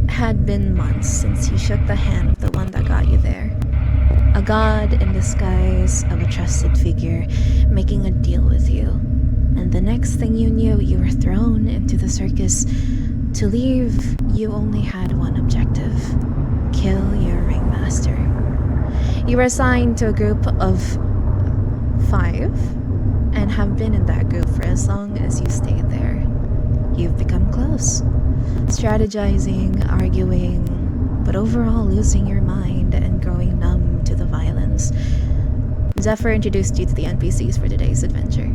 It had been months since you shook the hand of the one that got you there. A god in disguise of a trusted figure making a deal with you. And the next thing you knew, you were thrown into the circus. To leave, you only had one objective: kill your ringmaster. You were assigned to a group of 5 and have been in that group for as long as you stayed there. You've become close, strategizing, arguing, but overall losing your mind and growing numb to the violence. Zephyr introduced you to the NPCs for today's adventure.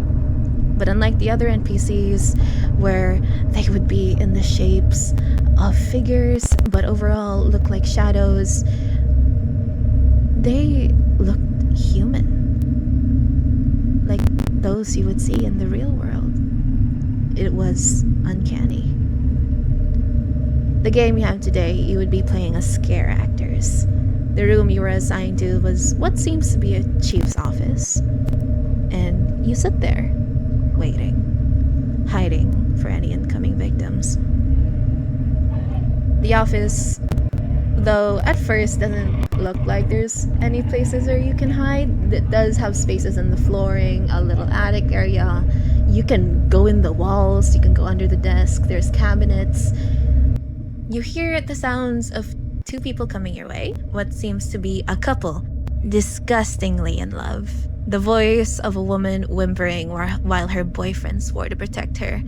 But unlike the other NPCs, where they would be in the shapes of figures, but overall look like shadows, they looked human. Like those you would see in the real world. It was uncanny. The game you have today, you would be playing as scare actors. The room you were assigned to was what seems to be a chief's office. And you sit there, waiting, hiding for any incoming victims. The office, though at first doesn't look like there's any places where you can hide, it does have spaces in the flooring, a little attic area. You can go in the walls, you can go under the desk, there's cabinets. You hear the sounds of 2 people coming your way, what seems to be a couple, disgustingly in love. The voice of a woman whimpering while her boyfriend swore to protect her.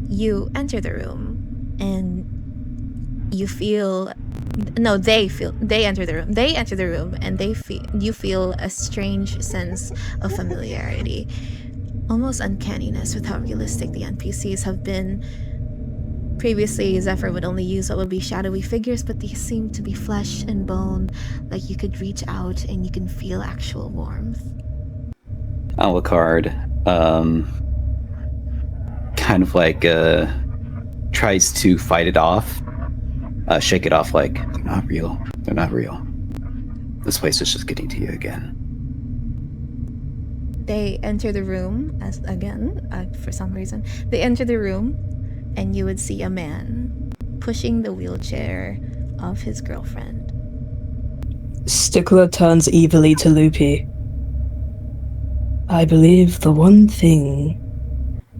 You enter the room, and they enter the room, and you feel a strange sense of familiarity. Almost uncanniness with how realistic the NPCs have been. Previously, Zephyr would only use what would be shadowy figures, but these seem to be flesh and bone, like you could reach out and you can feel actual warmth. Alacard, kind of like, tries to fight it off, shake it off like, they're not real. This place is just getting to you again. They enter the room, for some reason, they enter the room, and you would see a man pushing the wheelchair of his girlfriend. Stickler turns evilly to Loopy. I believe the one thing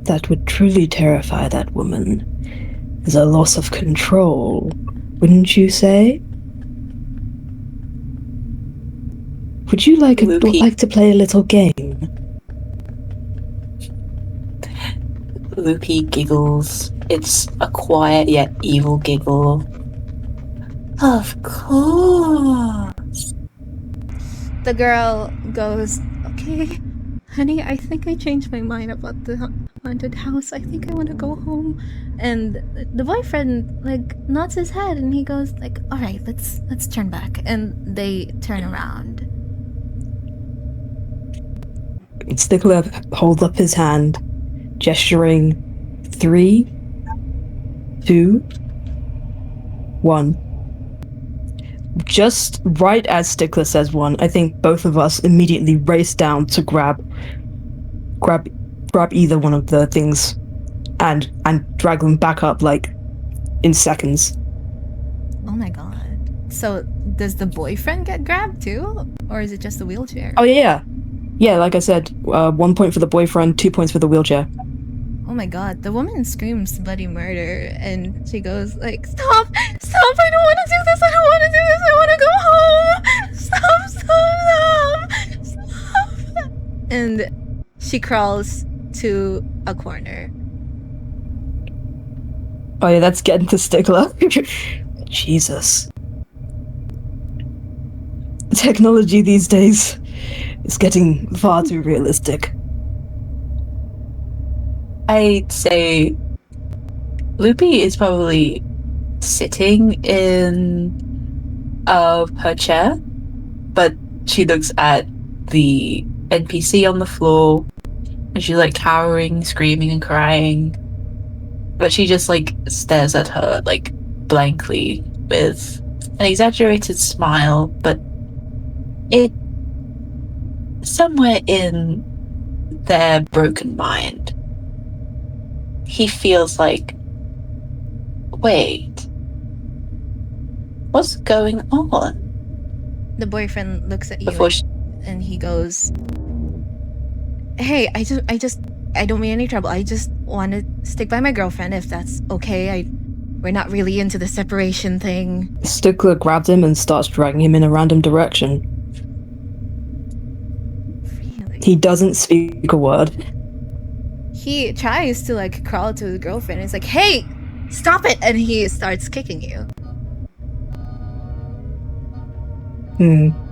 that would truly terrify that woman is a loss of control, wouldn't you say? Would you like to play a little game? Loopy giggles. It's a quiet yet evil giggle. Of course. The girl goes, "Okay, honey, I think I changed my mind about the haunted house. I think I want to go home." And the boyfriend nods his head, and he goes "All right, let's turn back." And they turn around. Stickler holds up his hand, gesturing 3, 2, 1. Just right as Stickler says 1, I think both of us immediately race down to grab either one of the things and drag them back up in seconds. Oh my god. So does the boyfriend get grabbed too? Or is it just the wheelchair? Oh yeah. Yeah, like I said, 1 point for the boyfriend, 2 points for the wheelchair. Oh my god, the woman screams bloody murder, and she goes "Stop! I don't want to do this, I want to go home! Stop! And she crawls to a corner. Oh yeah, that's getting to Stickler. Jesus. Technology these days is getting far too realistic. I'd say Loopy is probably sitting in her chair, but she looks at the NPC on the floor, and she's cowering, screaming and crying, but she just stares at her blankly with an exaggerated smile, but it somewhere in their broken mind, he feels wait, What's going on? The boyfriend looks at you Before and he goes, "Hey, I don't mean any trouble. I just want to stick by my girlfriend if that's okay. We're not really into the separation thing." Stickler grabs him and starts dragging him in a random direction. Really? He doesn't speak a word. He tries to like crawl to his girlfriend. He's like, "Hey, stop it!" And he starts kicking you. Loopy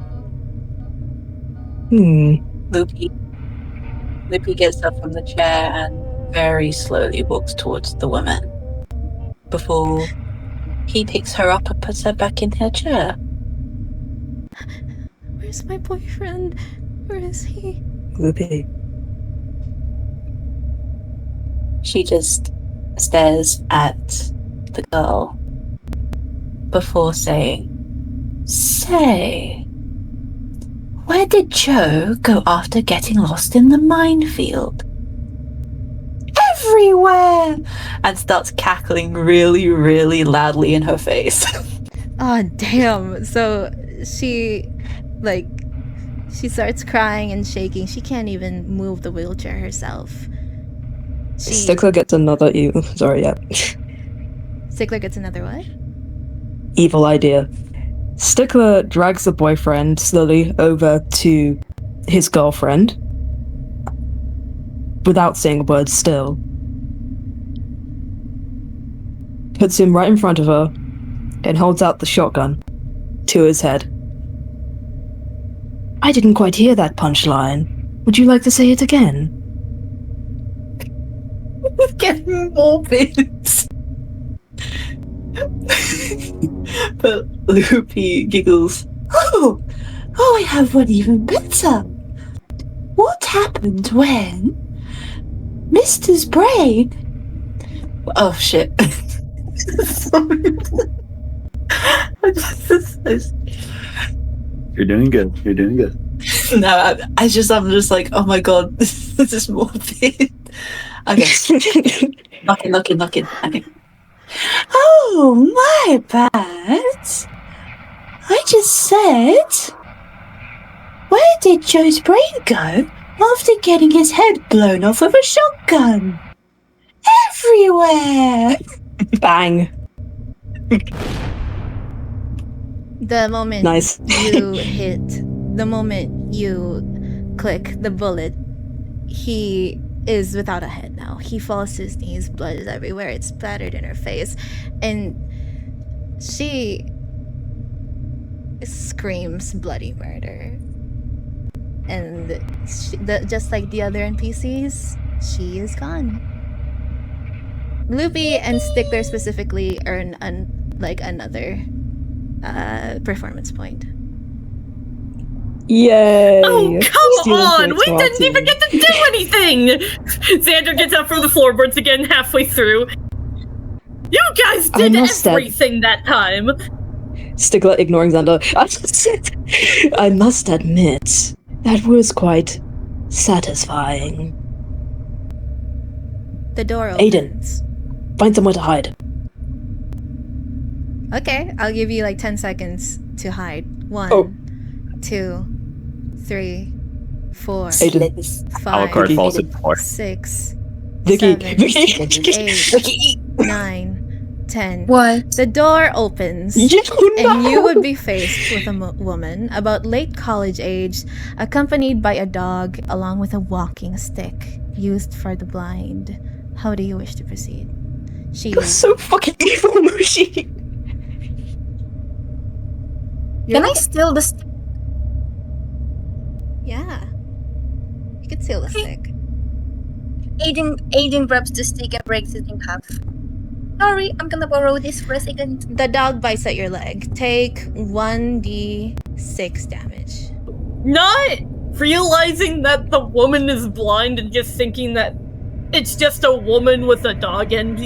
gets up from the chair and very slowly walks towards the woman before he picks her up and puts her back in her chair. Where's my boyfriend? Where is he? Loopy. She just stares at the girl before saying, "Say, where did Joe go after getting lost in the minefield?" "Everywhere!" And starts cackling really, really loudly in her face. Oh, damn. So she starts crying and shaking. She can't even move the wheelchair herself. Stickler gets another Stickler gets another what? evil idea. Stickler drags the boyfriend slowly over to his girlfriend without saying a word still. Puts him right in front of her and holds out the shotgun to his head. I didn't quite hear that punchline. Would you like to say it again? Getting morbid. But Loopy giggles. Oh, I have one even better. What happened when Mr.'s brain... Oh, shit. Sorry. You're doing good. You're doing good. No, I'm just like, oh my god, this is morbid. Okay. Knocking. Okay. Oh, my bad. I just said, where did Joe's brain go after getting his head blown off with a shotgun? Everywhere. Bang. The moment Nice. the moment you click the bullet, he is without a head now. He falls to his knees, blood is everywhere, it's splattered in her face, and she screams bloody murder. And just like the other NPCs, she is gone. Loopy and Stickler specifically earn another performance point. Yay! Oh, come Stealing on! points We for our didn't even team. get to do anything! Xander gets up from the floorboards again halfway through. You guys I did must everything that time! Stickler ignoring Xander. I must admit, that was quite satisfying. The door Aiden. opens. Find somewhere to hide. Okay, I'll give you like 10 seconds to hide. 1, Oh. 2, 3, 4, Aiden. 5, Alacard falls to the floor. 6, Vicky. 7, Vicky. 8, 9, 10. What? The door opens. No. And you would be faced with a woman about late college age, accompanied by a dog along with a walking stick used for the blind. How do you wish to proceed? She You're so fucking evil, Mushi. Can I steal the Yeah. You could steal the stick. Aiden grabs the stick and breaks it in half. Sorry, I'm gonna borrow this for a second. The dog bites at your leg. Take 1d6 damage. Not realizing that the woman is blind and just thinking that it's just a woman with a dog, and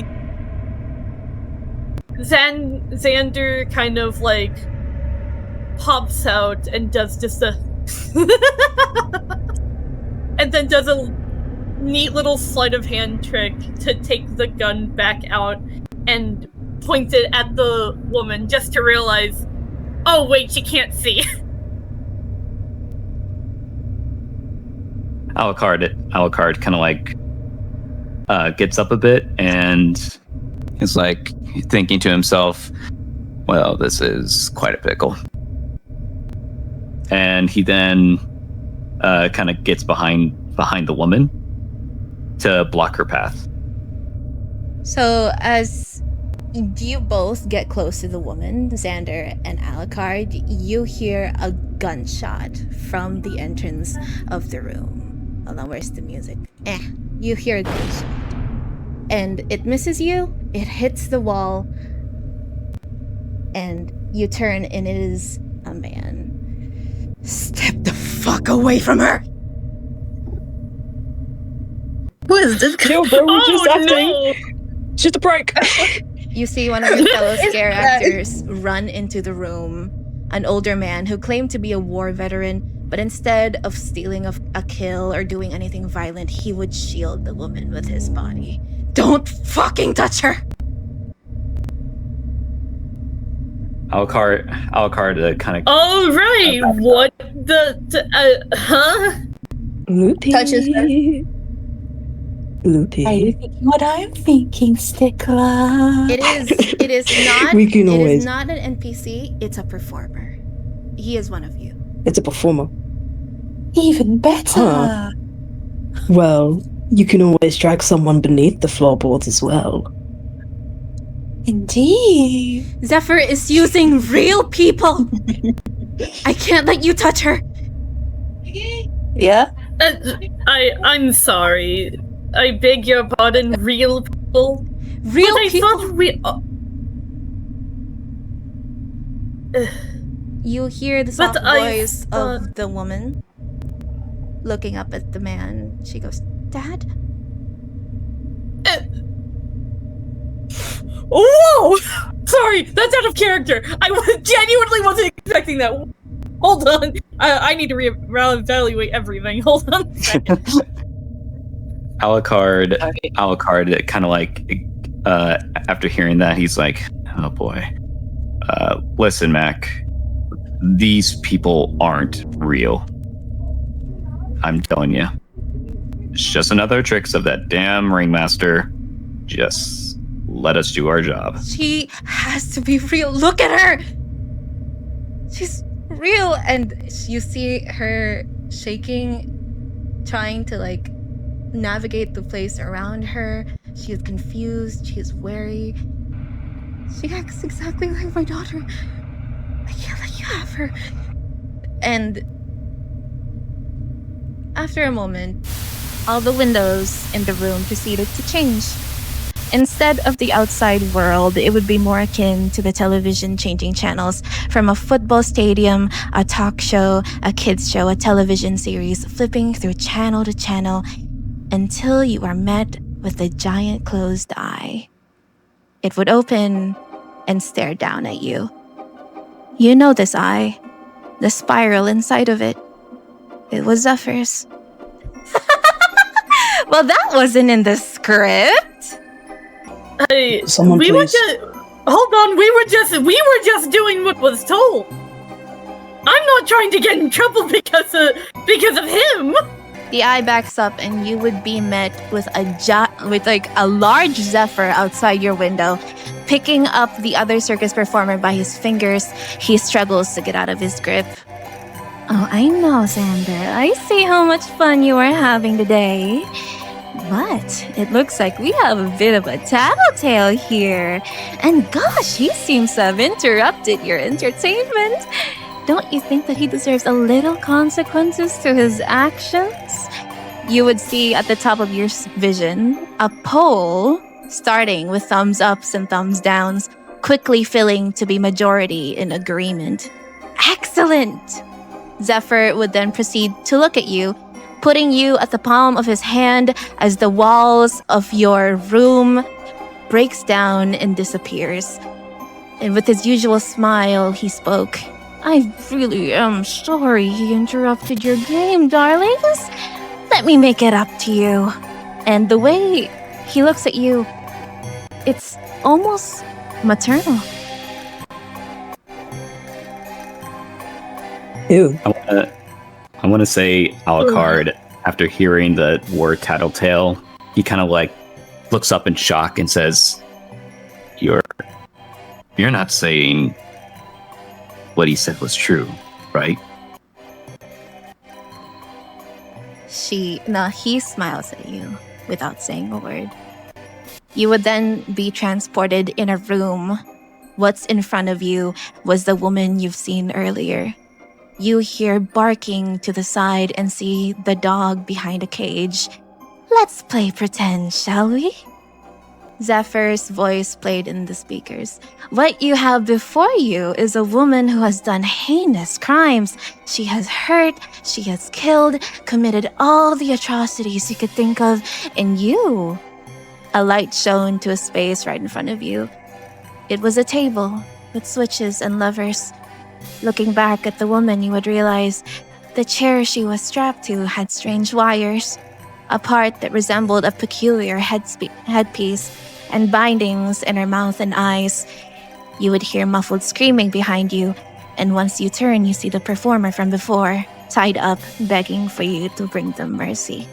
Xander kind of like pops out and does just a and then does a neat little sleight of hand trick to take the gun back out and pointed at the woman just to realize, oh wait, she can't see. Alacard kind of like gets up a bit and is like thinking to himself, well, this is quite a pickle. And he then kind of gets behind the woman to block her path. So as you both get close to the woman, Xander and Alacard, you hear a gunshot from the entrance of the room. Hold on, where's the music? You hear a gunshot. And it misses you, it hits the wall, and you turn and it is a man. Step the fuck away from her! Who is this? Chill, bro, we're just acting. No! Just a prank. You see one of the fellow scare actors run into the room, an older man who claimed to be a war veteran, but instead of stealing a kill or doing anything violent, he would shield the woman with his body. Don't fucking touch her! Alacard kind of... Oh, right! What huh? Loopy. Touches her. Loopy. Are you thinking what I'm thinking, Stickler? It is not We can it always- is not an NPC, it's a performer. He is one of you. It's a performer. Even better. Huh. Well, you can always drag someone beneath the floorboards as well. Indeed. Zephyr is using real people! I can't let you touch her! Yeah? I'm sorry. I beg your pardon, real people. Real But I people! thought we. You hear the soft But I voice thought- of the woman looking up at the man. She goes, Dad? Whoa! Sorry, that's out of character. I genuinely wasn't expecting that. Hold on. I need to reevaluate everything. Hold on a second. Alacard kind of like after hearing that, he's like, oh boy. Listen, Mac, these people aren't real. I'm telling you. It's just another tricks of that damn ringmaster. Just let us do our job. She has to be real. Look at her! She's real. And you see her shaking, trying to like navigate the place around her. She is confused. She is wary. She acts exactly like my daughter. I can't let you have her. And after a moment, all the windows in the room proceeded to change. Instead of the outside world, it would be more akin to the television changing channels from a football stadium, a talk show, a kids show, a television series, flipping through channel to channel until you are met with a giant closed eye. It would open and stare down at you. You know this eye, the spiral inside of it. It was Zephyr's. Well, that wasn't in the script. Someone we were please. just hold on. We were just doing what was told. I'm not trying to get in trouble because of him. The eye backs up, and you would be met with a large Zephyr outside your window, picking up the other circus performer by his fingers. He struggles to get out of his grip. Oh, I know, Xander. I see how much fun you are having today. But it looks like we have a bit of a tattletale here. And gosh, he seems to have interrupted your entertainment. Don't you think that he deserves a little consequences to his actions? You would see at the top of your vision a poll starting with thumbs ups and thumbs downs, quickly filling to be majority in agreement. Excellent! Zephyr would then proceed to look at you, putting you at the palm of his hand as the walls of your room breaks down and disappears. And with his usual smile, he spoke. I really am sorry he interrupted your game, darlings. Let me make it up to you. And the way he looks at you, it's almost maternal. Ew. I want to say Alacard, after hearing the word tattletale, he kind of like looks up in shock and says, You're not saying what he said was true, right? He smiles at you without saying a word. You would then be transported in a room. What's in front of you was the woman you've seen earlier. You hear barking to the side and see the dog behind a cage. Let's play pretend, shall we? Zephyr's voice played in the speakers. What you have before you is a woman who has done heinous crimes. She has hurt, she has killed, committed all the atrocities you could think of, and you. A light shone to a space right in front of you. It was a table with switches and levers. Looking back at the woman, you would realize the chair she was strapped to had strange wires, a part that resembled a peculiar headpiece, and bindings in her mouth and eyes. You would hear muffled screaming behind you, and once you turn, you see the performer from before, tied up, begging for you to bring them mercy.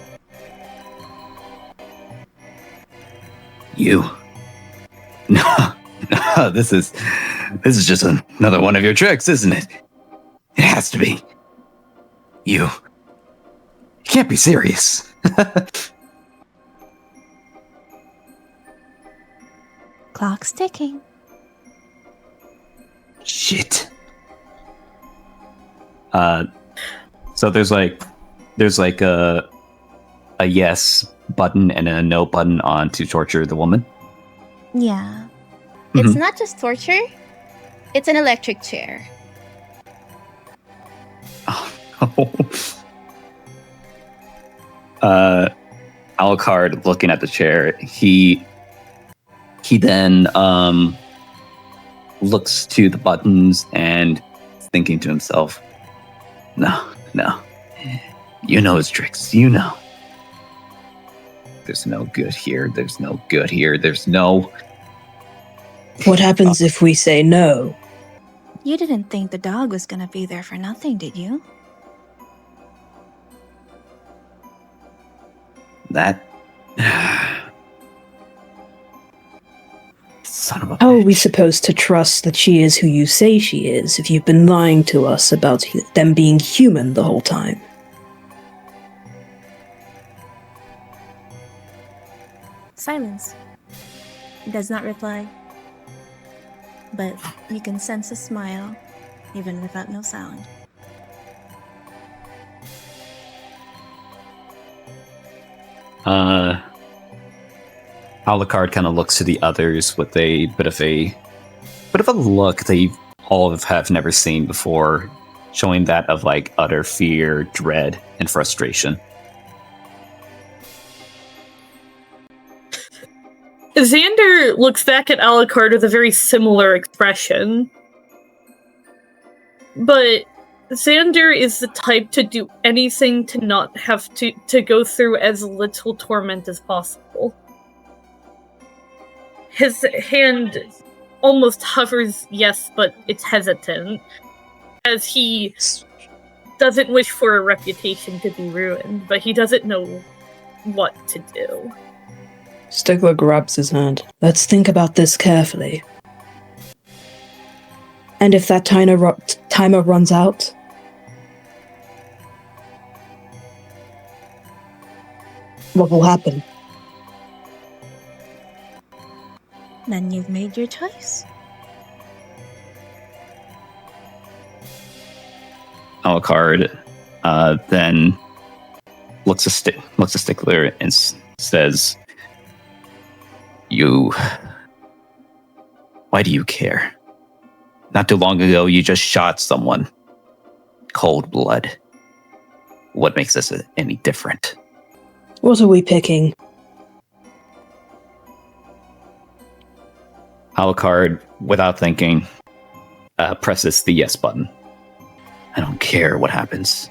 You. No, this is just another one of your tricks, isn't it? It has to be. You can't be serious. Clock's ticking. Shit. So there's like a yes button and a no button on to torture the woman. Yeah. Mhm. It's not just torture. It's an electric chair. Alacard, looking at the chair, he then looks to the buttons and thinking to himself, no, you know his tricks, you know. There's no good here, there's no good here, there's no... What happens if we say no? You didn't think the dog was gonna be there for nothing, did you? That... Son of a How are we bitch. supposed to trust that she is who you say she is if you've been lying to us about them being human the whole time? Silence. He does not reply. But you can sense a smile, even without no sound. Alacard kind of looks to the others with a bit of a look they all have never seen before, showing that of like utter fear, dread, and frustration. Xander looks back at Alacard with a very similar expression. But Xander is the type to do anything to not have to go through as little torment as possible. His hand almost hovers, yes, but it's hesitant, as he doesn't wish for a reputation to be ruined, but he doesn't know what to do. Stickler grabs his hand. Let's think about this carefully. And if that timer runs out? What will happen? Then you've made your choice. Alacard then looks at Stickler and says, why do you care? Not too long ago, you just shot someone. Cold blood. What makes this any different? What are we picking? Alacard, without thinking, presses the yes button. I don't care what happens.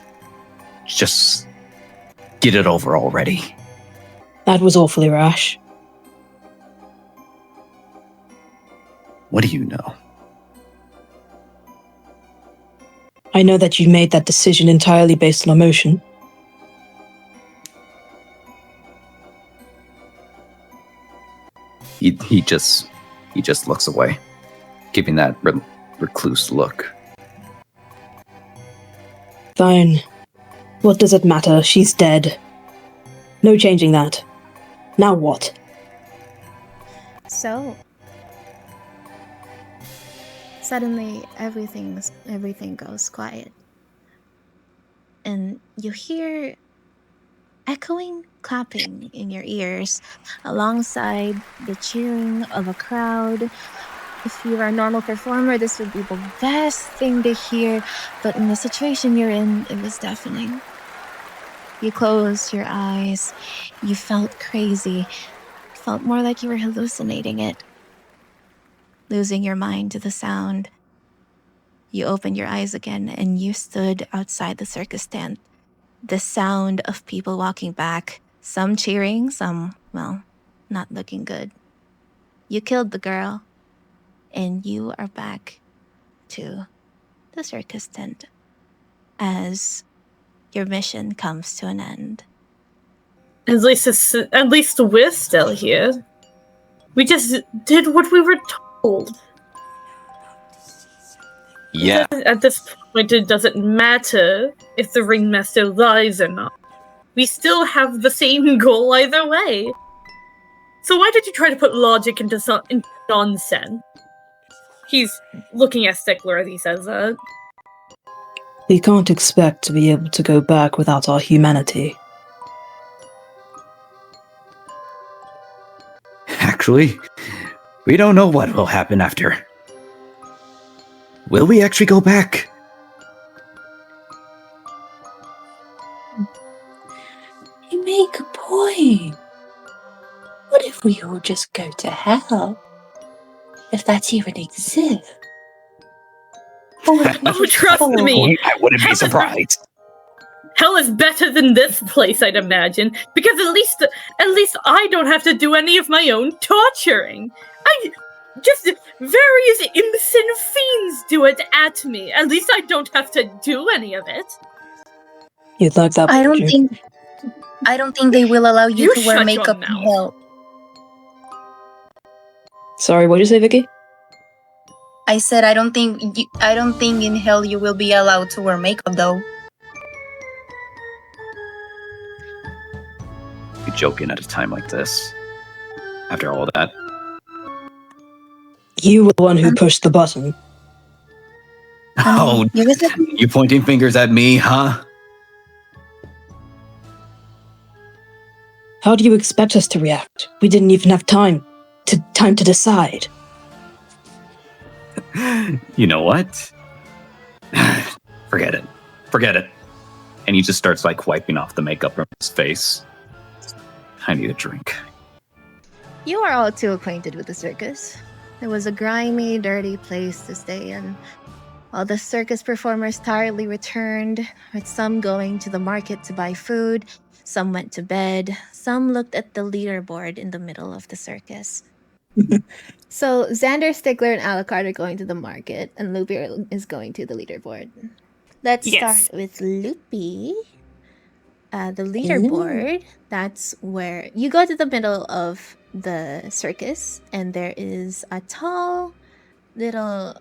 Just get it over already. That was awfully rash. What do you know? I know that you made that decision entirely based on emotion. He just looks away, giving that recluse look. Fine. What does it matter? She's dead. No changing that. Now what? So, suddenly everything goes quiet. And you hear echoing clapping in your ears alongside the cheering of a crowd. If you are a normal performer, this would be the best thing to hear, but in the situation you're in, it was deafening. You closed your eyes. You felt crazy. Felt more like you were hallucinating it. Losing your mind to the sound. You opened your eyes again and you stood outside the circus tent. The sound of people walking back. Some cheering, some, well, not looking good. You killed the girl. And you are back to the circus tent as your mission comes to an end. At least we're still here. We just did what we were told. Yeah. At this point, it doesn't matter if the ringmaster lies or not. We still have the same goal either way. So why did you try to put logic into nonsense? He's looking at Stickler as he says that. We can't expect to be able to go back without our humanity. Actually, we don't know what will happen after. Will we actually go back? You make a point. What if we all just go to hell? If that even exists. Oh, trust me. I wouldn't be surprised. Hell is better than this place, I'd imagine, because at least I don't have to do any of my own torturing. Just various imps and fiends do it at me. At least I don't have to do any of it. You'd like that? I don't think they will allow you You to wear shut your makeup in mouth. hell. Sorry, what did you say, Vicky? I said I don't think in hell you will be allowed to wear makeup though. You're joking at a time like this. After all that. You were the one who pushed the button. Oh, you pointing fingers at me, huh? How do you expect us to react? We didn't even have time to decide. You know what? Forget it. And he just starts like wiping off the makeup from his face. I need a drink. You are all too acquainted with the circus. It was a grimy, dirty place to stay in. While the circus performers tiredly returned, with some going to the market to buy food, some went to bed, some looked at the leaderboard in the middle of the circus. So Xander, Stickler, and Alacard are going to the market, and Loopy is going to the leaderboard. Let's start with Loopy. The leaderboard, that's where you go to the middle of the circus, and there is a tall little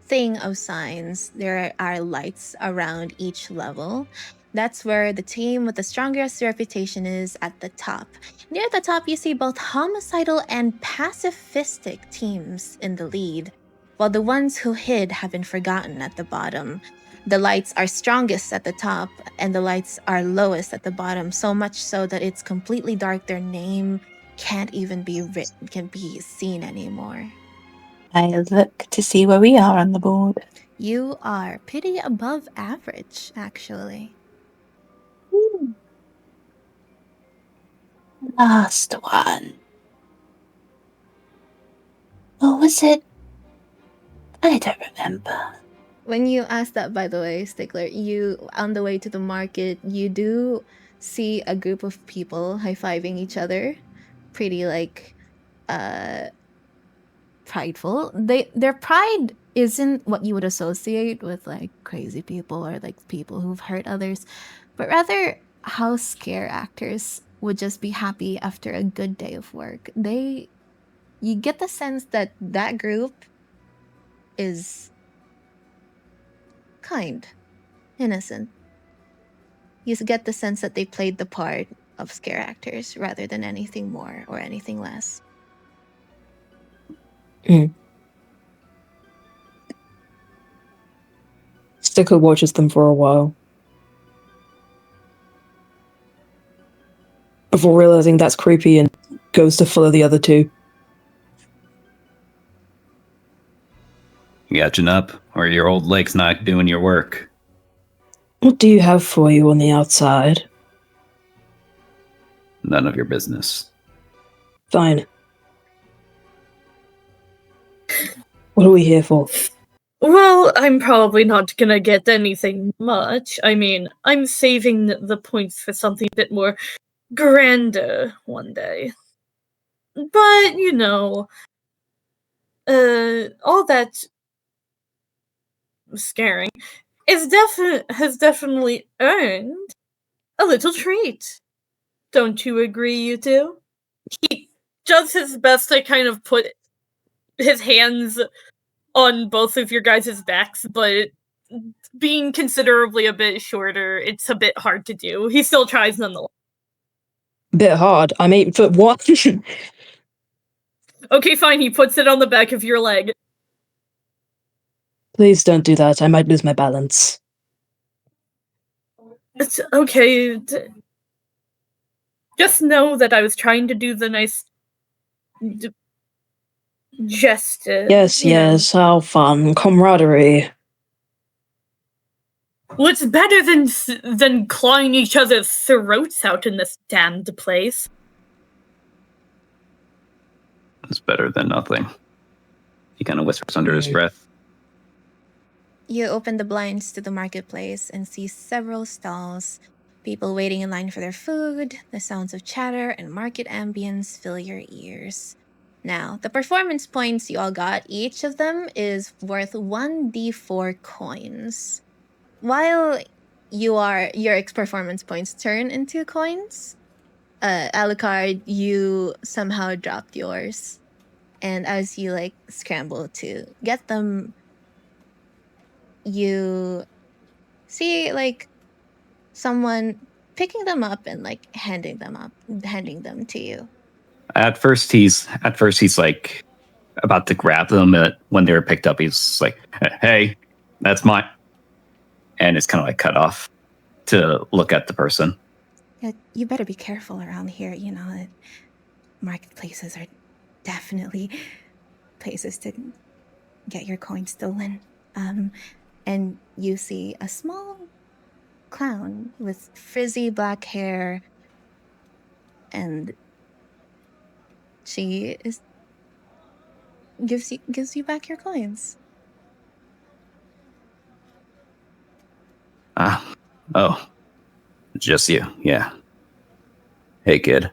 thing of signs. There are lights around each level. That's where the team with the strongest reputation is at the top. Near the top, you see both homicidal and pacifistic teams in the lead, while the ones who hid have been forgotten at the bottom. The lights are strongest at the top, and the lights are lowest at the bottom, so much so that it's completely dark. Their name can't even be written, can be seen anymore. I look to see where we are on the board. You are pretty above average, actually. Last one. What was it? I don't remember. When you ask that, by the way, Stickler, you, on the way to the market, you do see a group of people high-fiving each other. Pretty, like, prideful. Their pride isn't what you would associate with like crazy people or like people who've hurt others, but rather how scare actors would just be happy after a good day of work. You get the sense that that group is kind, innocent. You get the sense that they played the part of scare actors rather than anything more or anything less. Stickler watches them for a while before realizing that's creepy and goes to follow the other two. You catching up, or your old leg's not doing your work? What do you have for you on the outside? None of your business. Fine. What are we here for? Well, I'm probably not gonna get anything much. I mean, I'm saving the points for something a bit more grander one day. But, you know, all that scaring has definitely earned a little treat. Don't you agree, you two? He does his best to kind of put his hands on both of your guys' backs, but being considerably a bit shorter, it's a bit hard to do. He still tries nonetheless. Bit hard. I'm 8'1". Okay, fine, he puts it on the back of your leg. Please don't do that. I might lose my balance. It's okay. Just know that I was trying to do the nice gesture. Yes, how fun. Camaraderie. What's better than clawing each other's throats out in this damned place? It's better than nothing. He kind of whispers under his breath. You open the blinds to the marketplace and see several stalls. People waiting in line for their food, the sounds of chatter and market ambience fill your ears. Now, the performance points you all got, each of them is worth 1d4 coins. While your performance points turn into coins, Alacard, you somehow dropped yours. And as you like scramble to get them, you see like someone picking them up and like handing them to you. At first he's like about to grab them, but when they were picked up, he's like, "Hey, that's mine," and it's kind of like cut off to look at the person. Yeah, you better be careful around here. You know that marketplaces are definitely places to get your coins stolen. And you see a small clown with frizzy black hair, and she gives you back your coins. Oh, just you, yeah. Hey, kid.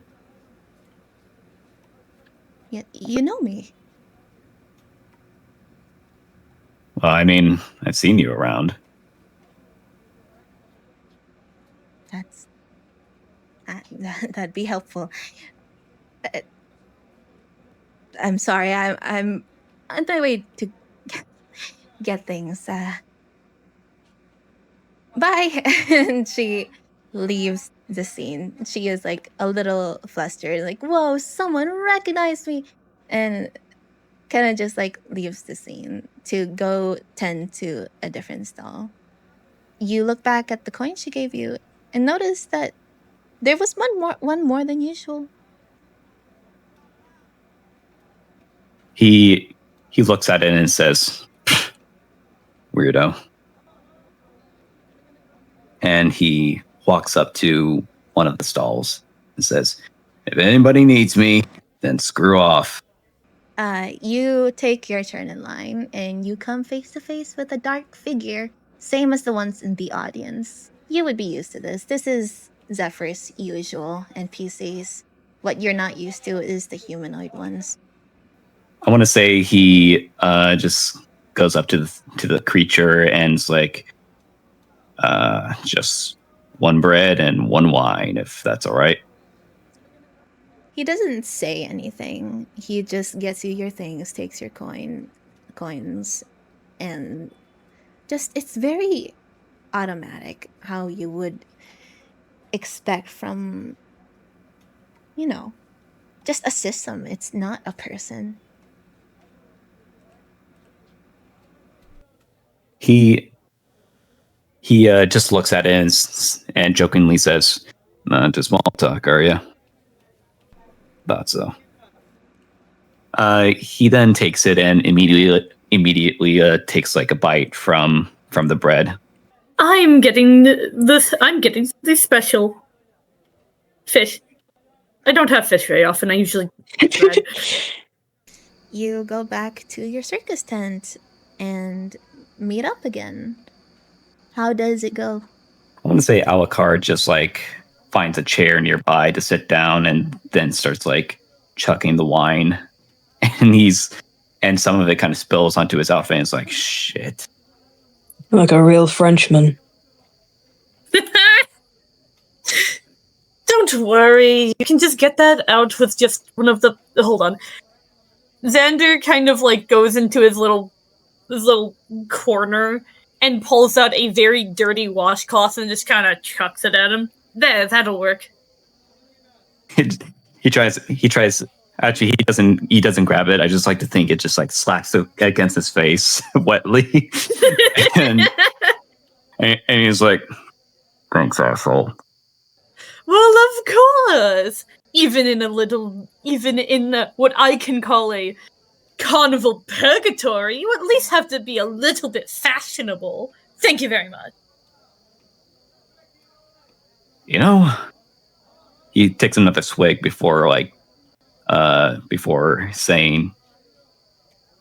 Yeah, you know me. Well, I mean, I've seen you around. That'd be helpful. I'm sorry. I'm on my way to get things. Bye. And she leaves the scene. She is like a little flustered, like, whoa, someone recognized me, and kind of just like leaves the scene to go tend to a different stall. You look back at the coin she gave you and notice that there was one more than usual. He looks at it and says, "Weirdo." And he walks up to one of the stalls and says, "If anybody needs me, then screw off." You take your turn in line and you come face to face with a dark figure, same as the ones in the audience. You would be used to this. This is Zephyr's usual NPCs. What you're not used to is the humanoid ones. I want to say he just goes up to the creature and is like, just one bread and one wine, if that's all right. He doesn't say anything. He just gets you your things, takes your coins, and just it's very automatic how you would expect from, just a system. It's not a person. He just looks at it and jokingly says, "Not to small talk, are you?" Thought so. He then takes it and immediately takes like a bite from the bread. I'm getting the special fish. I don't have fish very often. I usually eat bread. You go back to your circus tent and meet up again. How does it go? I want to say Alacard just like finds a chair nearby to sit down and then starts like chucking the wine, and some of it kind of spills onto his outfit. And it's like, shit. Like a real Frenchman. Don't worry. You can just get that out with just one of the... Hold on. Xander kind of like goes into his little corner and pulls out a very dirty washcloth and just kind of chucks it at him. There, that'll work. He tries. Actually, he doesn't grab it. I just like to think it just like slaps against his face wetly, and he's like, "Thanks, asshole." Well, of course. Even in what I can call a carnival purgatory, you at least have to be a little bit fashionable. Thank you very much. He takes another swig before saying,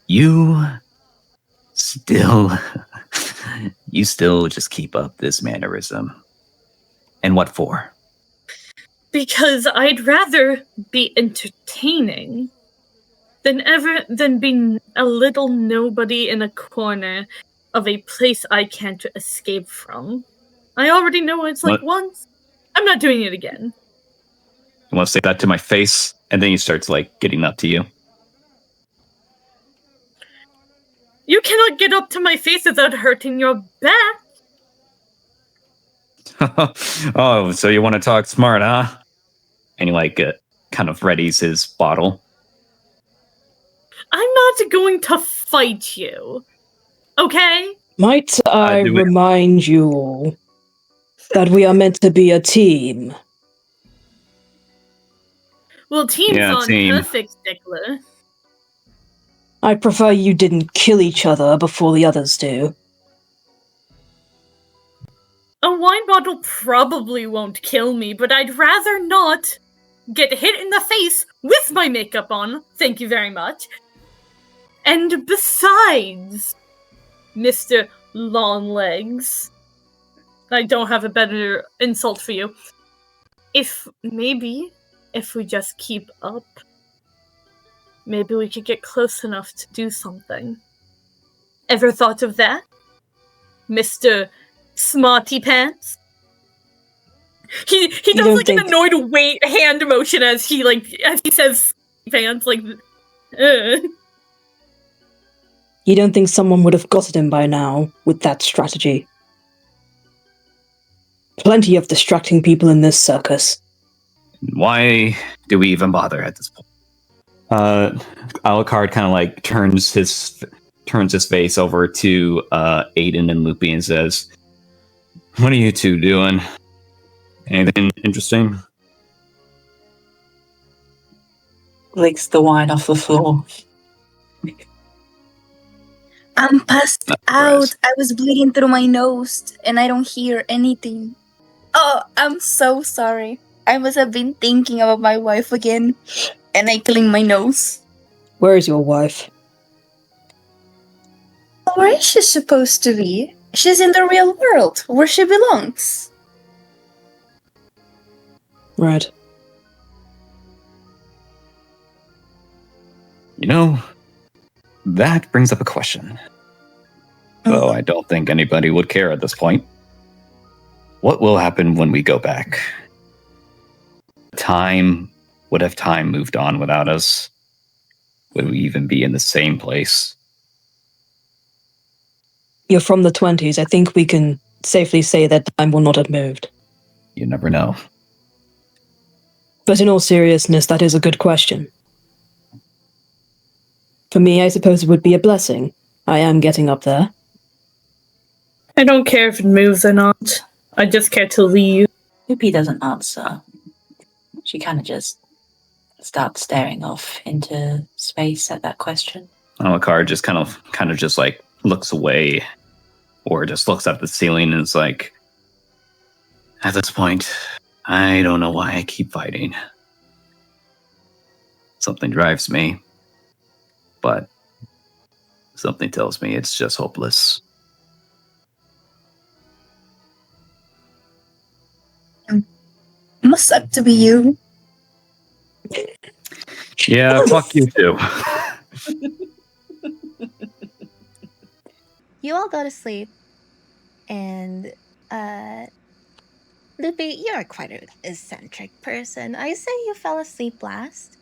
you still just keep up this mannerism. And what for? Because I'd rather be entertaining than being a little nobody in a corner of a place I can't escape from. I already know what it's like once. I'm not doing it again. You want to say that to my face? And then he starts like getting up to you. You cannot get up to my face without hurting your back. Oh, so you want to talk smart, huh? And he like kind of readies his bottle. I'm not going to fight you. Okay? Might I remind you all that we are meant to be a team? Well, teams aren't team. perfect, Stickler. I prefer you didn't kill each other before the others do. A wine bottle probably won't kill me, but I'd rather not get hit in the face with my makeup on. Thank you very much. And besides, Mr. Longlegs, I don't have a better insult for you. If we just keep up, maybe we could get close enough to do something. Ever thought of that, Mr. Smarty Pants? He does like an annoyed hand motion as he says pants like. You don't think someone would have gotten him by now with that strategy? Plenty of distracting people in this circus. Why do we even bother at this point? Alacard kind of like turns his face over to Aiden and Loopy and says, "What are you two doing? Anything interesting?" Licks the wine off the floor. I'm passed out. I was bleeding through my nose and I don't hear anything. Oh, I'm so sorry. I must have been thinking about my wife again and I clean my nose. Where is your wife? Where is she supposed to be? She's in the real world, where she belongs. Right. that brings up a question. Though I don't think anybody would care at this point. What will happen when we go back? Would have time moved on without us? Would we even be in the same place? You're from the 20s. I think we can safely say that time will not have moved. You never know. But in all seriousness, that is a good question. For me, I suppose it would be a blessing. I am getting up there. I don't care if it moves or not. I just care to leave. Loopy doesn't answer. She kind of just starts staring off into space at that question. Alacard just kind of just like looks away, or just looks up at the ceiling and is like, at this point, I don't know why I keep fighting. Something drives me, but something tells me it's just hopeless. Must suck to be you. Yeah, fuck you too. You all go to sleep, and Loopy, you're quite an eccentric person. I say you fell asleep last,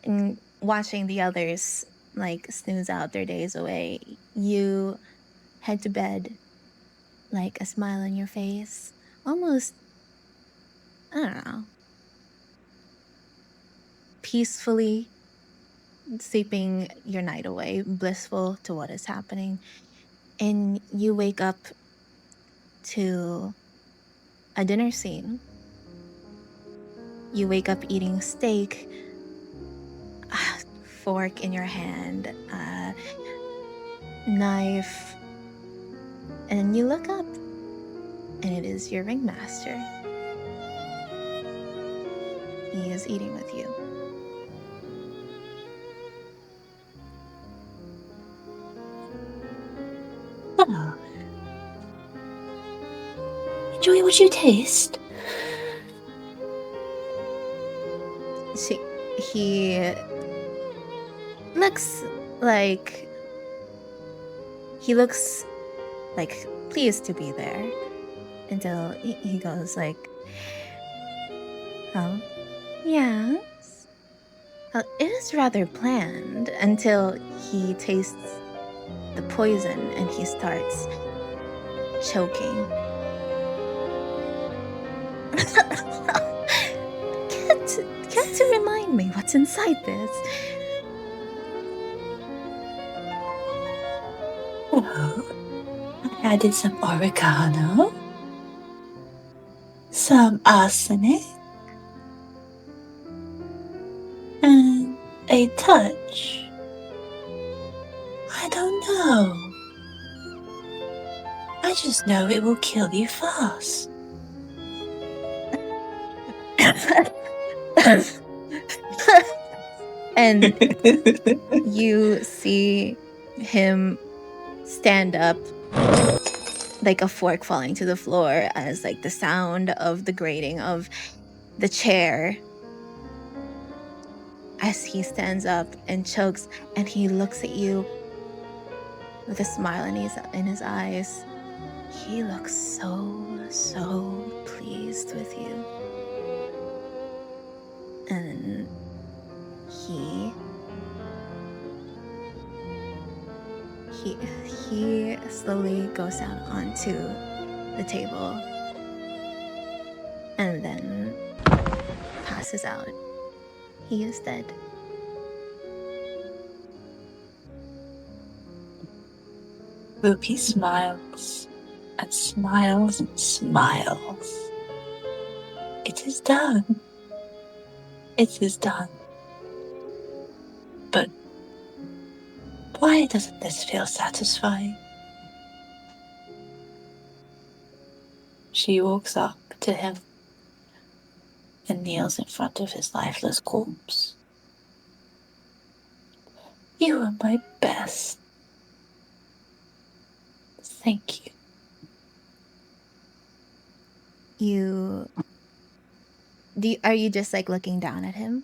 and watching the others like snooze out their days away, you head to bed, like a smile on your face, almost, I don't know, peacefully sleeping your night away, blissful to what is happening. And you wake up to a dinner scene. You wake up eating steak, fork in your hand, knife, and you look up, and it is your ringmaster. He is eating with you. Oh. Enjoy what you taste. He looks like pleased to be there, until he goes like, oh, yes. Well, it is rather bland, until he tastes the poison and he starts choking. Can't you remind me what's inside this? Well, I added some oregano, some arsenic, and a touch. I don't know. I just know it will kill you fast. And you see him stand up, like a fork falling to the floor, as like the sound of the grating of the chair as he stands up and chokes, and he looks at you with a smile in his eyes. He looks so pleased with you. And he slowly goes down onto the table and then passes out. He is dead. Loopy smiles and smiles and smiles. It is done. It is done. But why doesn't this feel satisfying? She walks up to him and kneels in front of his lifeless corpse. You are my best. Thank you. Are you just like looking down at him?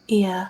Yeah.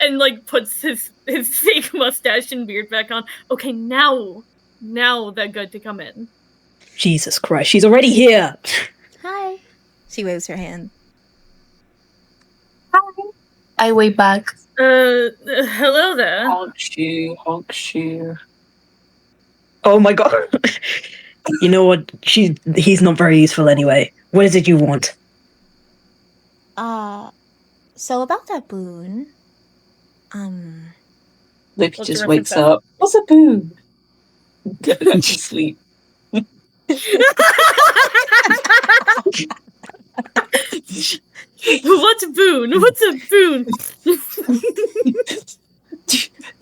and like puts his fake mustache and beard back on. Okay, now they're good to come in. Jesus Christ, she's already here! Hi. She waves her hand. I wave back. Hello there. Honk shoe. Oh my god. You know what? He's not very useful anyway. What is it you want? So about that boon, Loopy What's just your wakes reference? up. What's a boon? Go to sleep. What's a boon? What's a boon?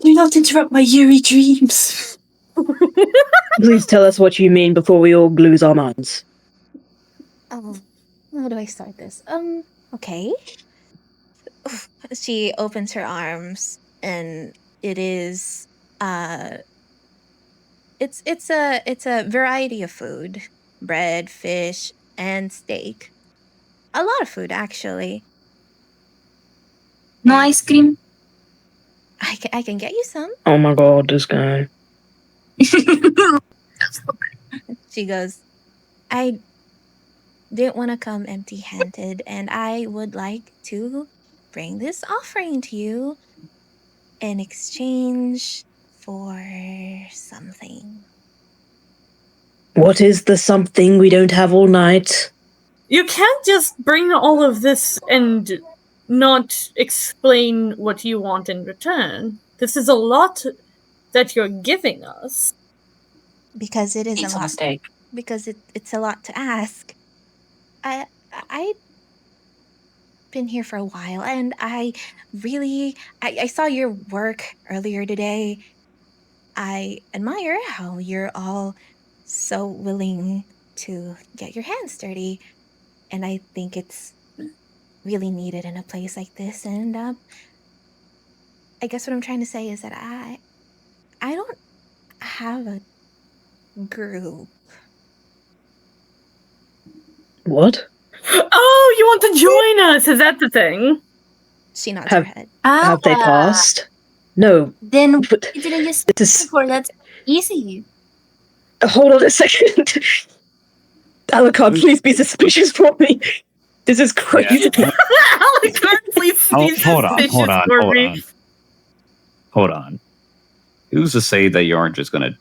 Do not interrupt my Yuri dreams. Please tell us what you mean before we all lose our minds. oh, how do I start this? Okay. She opens her arms, and it is, it's a variety of food: bread, fish, and steak. A lot of food, actually. No ice cream. I can get you some. Oh my god, this guy. She goes, I didn't want to come empty-handed, and I would like to bring this offering to you in exchange for something. What is the something we don't have all night? You can't just bring all of this and not explain what you want in return. This is a lot that you're giving us. Because it is It's a a lot. mistake. Because it's a lot to ask. I've been here for a while, and I saw your work earlier today. I admire how you're all so willing to get your hands dirty, and I think it's really needed in a place like this. And I guess what I'm trying to say is that I don't have a group. What? Oh, you want to join us? Is that the thing? She nods Have- her head. Have they passed? No. Then But we didn't just this is... for that easy. Hold on a second. Alacard, please be suspicious for me. This is crazy. Alacard, please be Hold on. suspicious for me. Hold on. Who's to say that you aren't just going to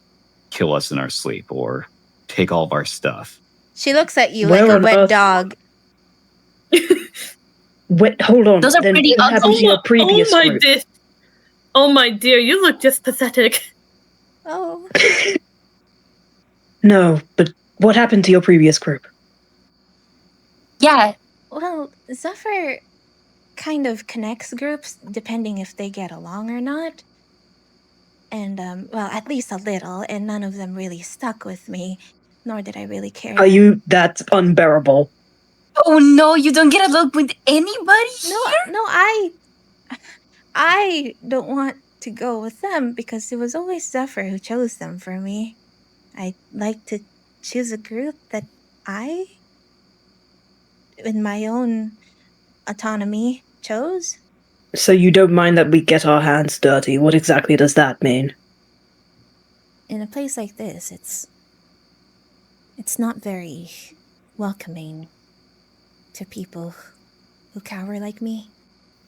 kill us in our sleep or take all of our stuff? She looks at you Where like a on wet earth- dog. Wait, hold on. Those are Then pretty what happened to your previous group? Oh my dear, you look just pathetic. Oh. No, but what happened to your previous group? Yeah, Well, Zephyr kind of connects groups depending if they get along or not. And, well, at least a little, and none of them really stuck with me, nor did I really care. Are you that unbearable? oh no, you don't get along with anybody No, here? no, I don't want to go with them because it was always Zephyr who chose them for me. I'd like to choose a group that I, in my own autonomy, chose. So you don't mind that we get our hands dirty? What exactly does that mean? In a place like this, it's not very welcoming to people who cower like me.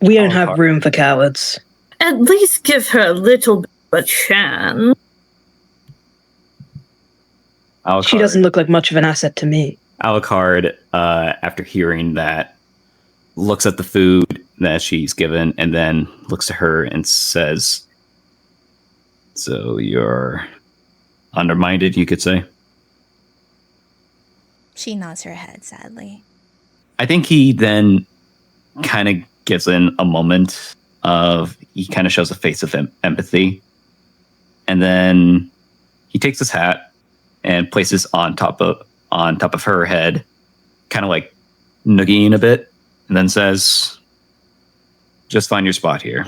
We don't have Alacard. room for cowards. At least give her a little bit of a chance. Alacard, She doesn't look like much of an asset to me. Alacard, after hearing that, looks at the food that she's given and then looks at her and says, "So you're undermined, you could say?" She nods her head sadly. I think he then kind of gives in a moment of, he kind of shows a face of empathy. And then he takes his hat and places on top of her head, kind of like noogieing a bit, and then says, "Just find your spot here.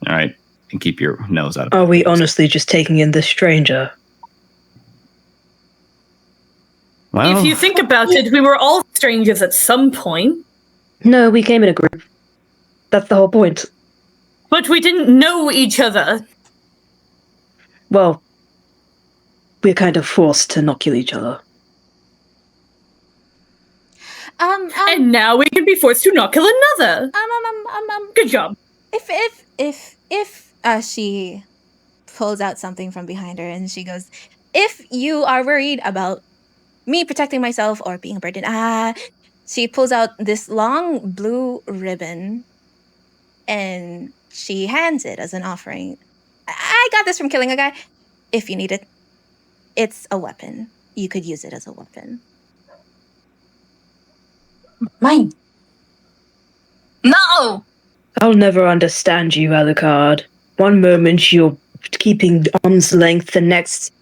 All right. And keep your nose out of it." Are we honestly just taking in this stranger? Well, If you think about it, we were all strangers at some point. No, we came in a group. That's the whole point. But we didn't know each other. Well, we're kind of forced to not kill each other. And now we can be forced to not kill another. Good job. If she pulls out something from behind her and she goes, if you are worried about me protecting myself or being a burden, she pulls out this long blue ribbon and she hands it as an offering. I got this from killing a guy. If you need it, it's a weapon. You could use it as a weapon. Mine. No! I'll never understand you, Alucard. One moment you're keeping arm's length, the next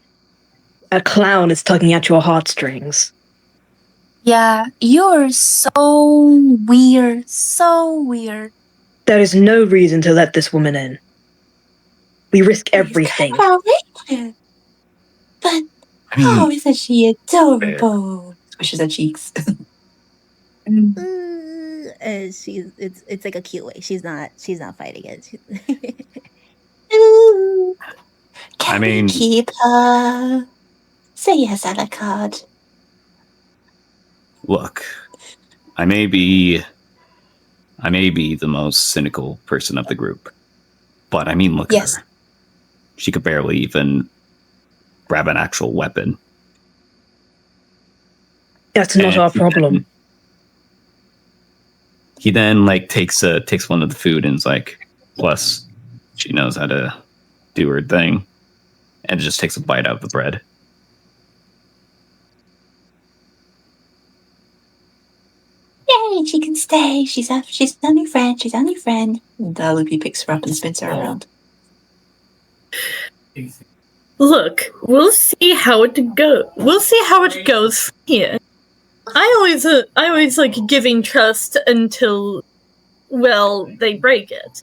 a clown is tugging at your heartstrings. Yeah, you're so weird. So weird. There is no reason to let this woman in. We risk everything. But oh, isn't she adorable? Squishes her cheeks. It's like a cute way. She's not fighting it. Ooh. Can I mean- we keep her? Say yes, Alacard. Look, I may be the most cynical person of the group, but I mean, look Yes. at her. She could barely even grab an actual weapon. That's not And our problem. He then like takes one of the food and is like, plus she knows how to do her thing, and just takes a bite out of the bread. Yay, she can stay. She's our new friend. She's our new friend. And Loopy picks her up and spins her around. Look, we'll see how it goes. We'll see how it goes from here. I always like giving trust until, well, they break it.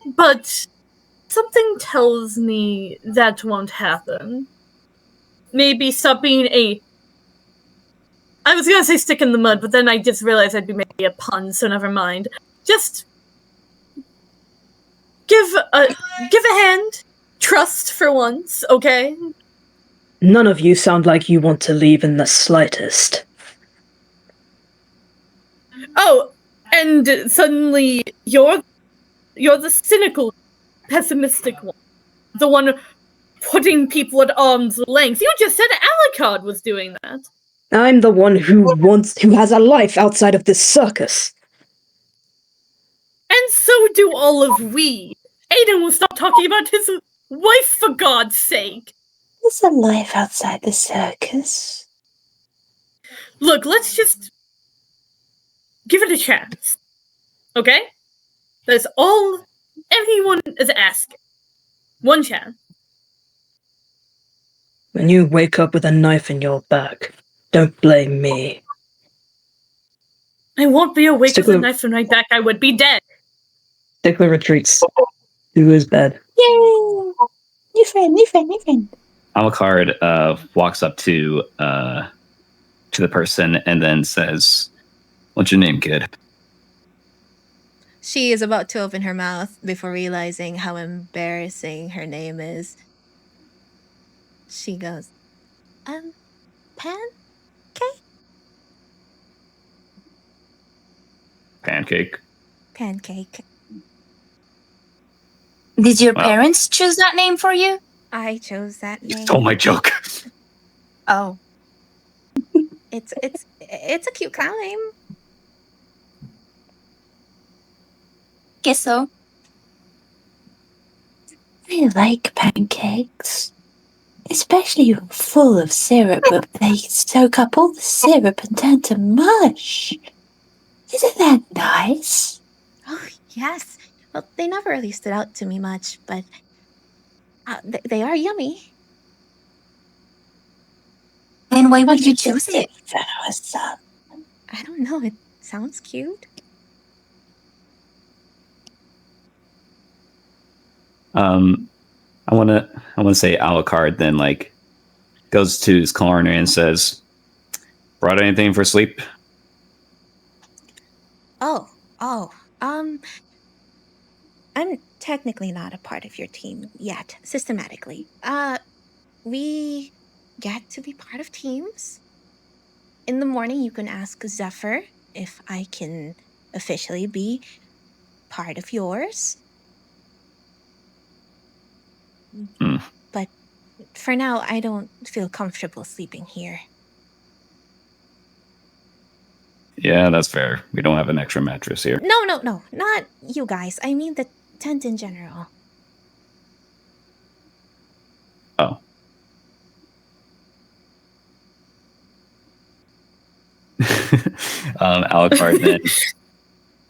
But something tells me that won't happen. Maybe stop being I was gonna say stick in the mud, but then I just realized I'd be making a pun, so never mind. Just give a hand. Trust for once, okay? None of you sound like you want to leave in the slightest. Oh, and suddenly you're the cynical, pessimistic one. The one putting people at arm's length. You just said Alacard was doing that. I'm the one who has a life outside of this circus. And so do all of we. Aiden will stop talking about his wife, for God's sake. There's a life outside the circus. Look, let's just give it a chance. Okay? That's all anyone is asking. One chance. When you wake up with a knife in your back, don't blame me. I won't be awake with Stickler- a knife in my back. I would be dead. Stickler retreats to his bed. Yay! New friend. Alacard walks up to the person and then says, "What's your name, kid?" She is about to open her mouth before realizing how embarrassing her name is. She goes, Pancake. Pancake. Did your Wow. parents choose that name for you? I chose that You name. stole my joke. Oh. It's a cute clown name. Guess so. I like pancakes. Especially full of syrup, but they soak up all the syrup and turn to mush. Isn't that nice? Oh, yes. Well, they never really stood out to me much, but they are yummy. Then why would you choose it? For our son. I don't know. It sounds cute. I wanna say Alacard then like goes to his corner and says, "Brought anything for sleep?" Oh. I'm technically not a part of your team yet, systematically. We get to be part of teams. In the morning, you can ask Zephyr if I can officially be part of yours. Hmm. But for now, I don't feel comfortable sleeping here. Yeah, that's fair. We don't have an extra mattress here. No, not you guys. I mean the tent in general. Oh.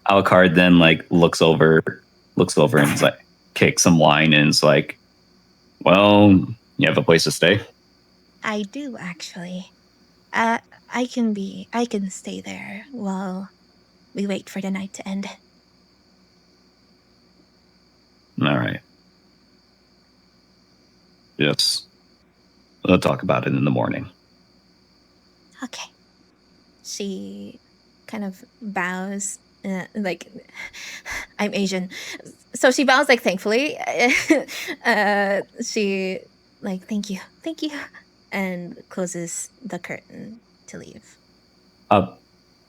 Alacard then like looks over and is like kicks some wine and is like, well, you have a place to stay? I do actually. I can stay there while we wait for the night to end. All right. Yes. We'll talk about it in the morning. Okay. She kind of bows, like, I'm Asian. So she bows, like, thankfully. She, like, thank you, and closes the curtain to leave.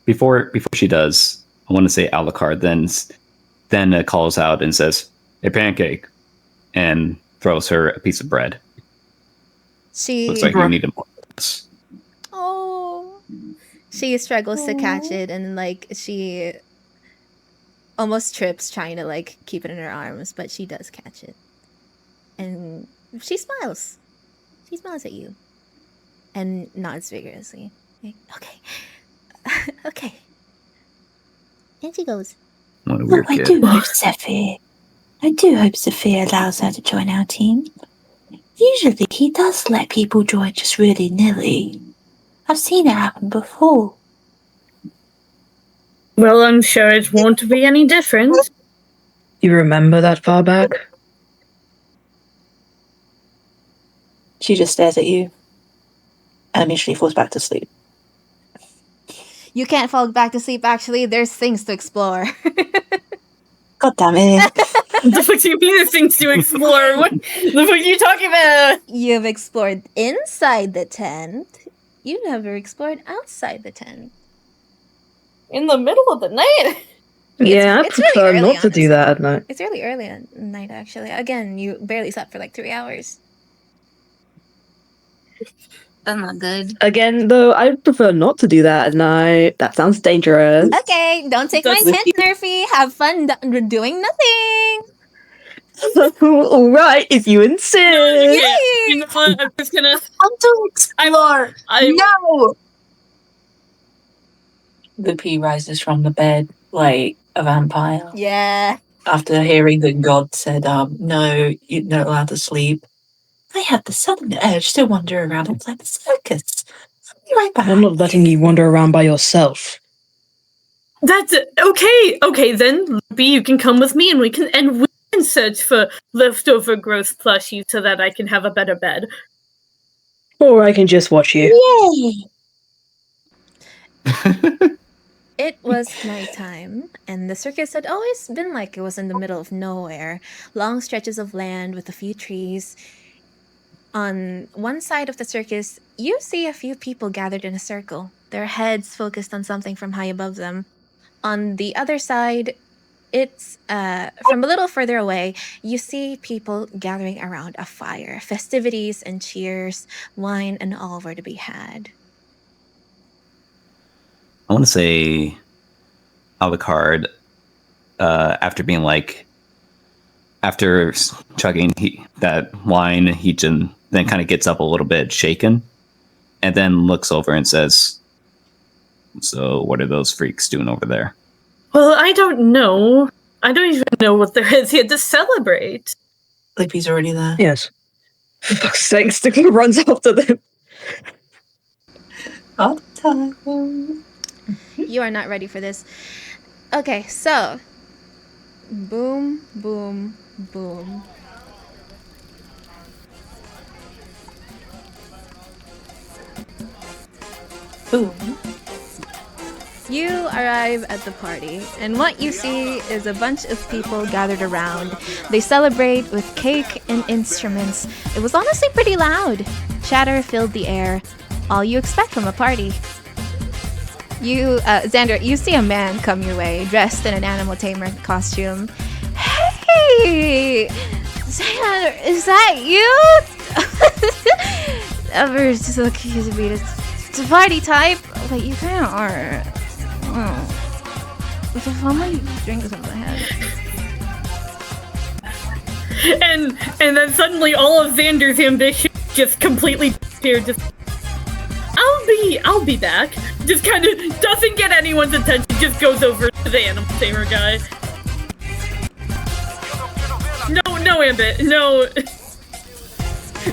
Before she does, I want to say Alacard then calls out and says, "Hey, Pancake," and throws her a piece of bread. She Looks like you need a more. Oh. She struggles to catch it, and like she almost trips trying to like keep it in her arms, but she does catch it. And she smiles. She smiles at you. And nods vigorously. Like, okay. Okay. And she goes, What a weird I kid. do hope Zephyr. I do hope Zephyr allows her to join our team. Usually he does let people join just willy-nilly. I've seen it happen before. Well, I'm sure it won't be any different. You remember that far back? She just stares at you and immediately falls back to sleep. you can't fall back to sleep, actually. There's things to explore. God damn it. The fuck do you mean there's things to explore? What the fuck are you talking about? You've explored inside the tent. You never explored outside the tent. In the middle of the night? Yeah, I it's really prefer early, not to do honestly. that at night. It's really early at night, actually. Again, you barely slept for like 3 hours. That's not good. Again, though, I prefer not to do that at night. That sounds dangerous. Okay, don't take my That's- hint, Nerfy. Have fun doing nothing. All right, if you insist. Yeah, you know what? I'm just gonna. Come to explore. No. Loopy rises from the bed like a vampire. Yeah. After hearing that God said, no, you're not allowed to sleep. I had the sudden urge to wander around outside the circus. I'll be right back. I'm not letting you wander around by yourself. That's okay. Okay, then Loopy, you can come with me, and we can search for leftover growth plushies so that I can have a better bed. Or I can just watch you. Yay! It was nighttime, and the circus had always been like it was in the middle of nowhere. Long stretches of land with a few trees. On one side of the circus, you see a few people gathered in a circle, their heads focused on something from high above them. On the other side, it's from a little further away, you see people gathering around a fire. Festivities and cheers, wine and all were to be had. I want to say Alacard, after being like, after chugging that wine, he then kind of gets up a little bit shaken and then looks over and says, "So what are those freaks doing over there?" Well, I don't know. I don't even know what there is here to celebrate. Loopy's already there. Yes. For fuck's sake, Stickler runs after them. All the time. You are not ready for this. Okay, so boom, boom, boom. Boom. You arrive at the party, and what you see is a bunch of people gathered around. They celebrate with cake and instruments. It was honestly pretty loud. Chatter filled the air. All you expect from a party. You, Xander, you see a man come your way, dressed in an animal tamer costume. Hey! Xander, is that you? Ever so cute to be the party type? Like, you kind of are. Oh. If only drinks on my head. And then suddenly all of Xander's ambition just completely disappeared. Just, I'll be back. Just kind of doesn't get anyone's attention. Just goes over to the animal tamer guy. No ambit. No.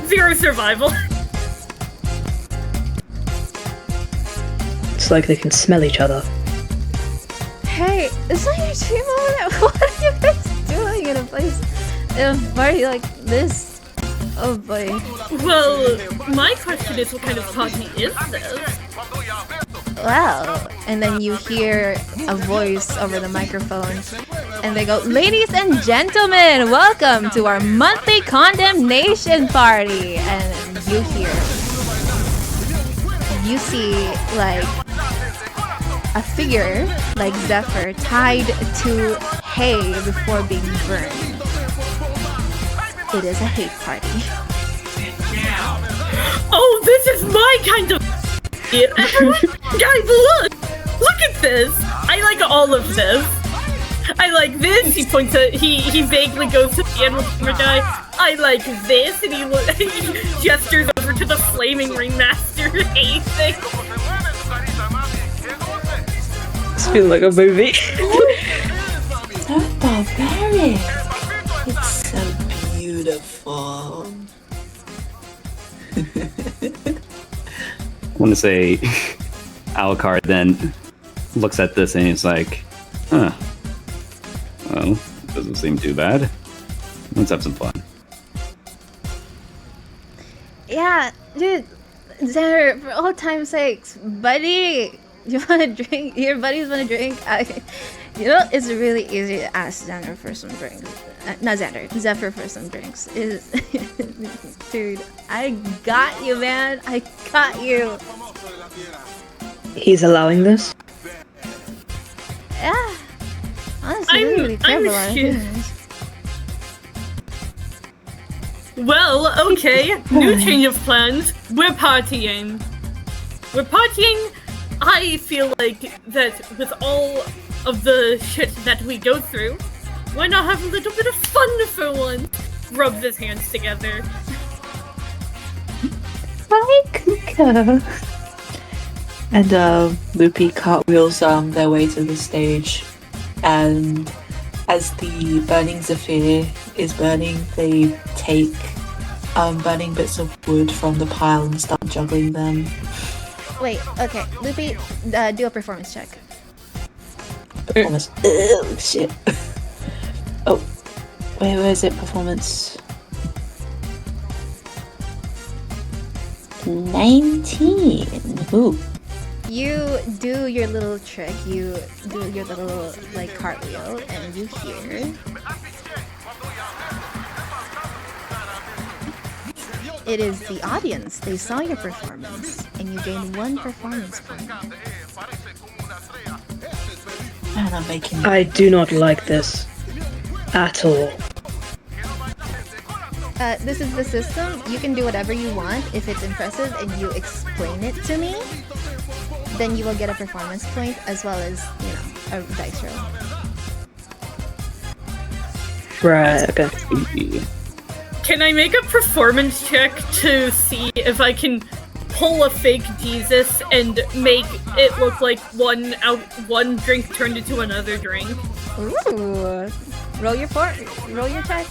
Zero survival. It's like they can smell each other. Hey, is that your team over there? What are you guys doing in a party like this? Oh boy. Well, my question is, what kind of party is this? Wow. And then you hear a voice over the microphone, and they go, "Ladies and gentlemen, welcome to our monthly condemnation party." And you see like a figure like Zephyr tied to hay before being burned. It is a hate party. Oh, this is my kind of guys, look at this. I like all of this. I like this. He points at he vaguely goes to the animal tamer guy. I like this, and he gestures over to the flaming ringmaster hay thing. It's feeling like a movie. So barbaric. It's so beautiful. I want to say Alacard then looks at this and he's like, huh. Well, doesn't seem too bad. Let's have some fun. Yeah, dude, Xander, for old time's sakes, buddy, you want to drink? Your buddies want to drink? It's really easy to ask Xander for some drinks. Not Xander, Zephyr for some drinks. Dude, I got you, man. I got you. He's allowing this? Yeah. Honestly, they really care about a lot of things. Well, okay. New change of plans. We're partying. I feel like that with all of the shit that we go through, why not have a little bit of fun for once? Rubs his hands together. I concur. And Loopy cartwheels their way to the stage, and as the burning Zephyr is burning, they take burning bits of wood from the pile and start juggling them. Wait, okay. Loopy, do a performance check. Performance. Oh, shit. Oh, where is it? Performance. 19. Ooh. You do your little trick, you do your little, like, cartwheel, and you hear... It is the audience. They saw your performance, and you gain 1 performance point. And I'm making... I do not like this. At all. This is the system. You can do whatever you want. If it's impressive and you explain it to me, then you will get a performance point as well as, a dice roll. Right, okay. Can I make a performance check to see if I can pull a fake Jesus and make it look like one drink turned into another drink? Ooh. Roll your check.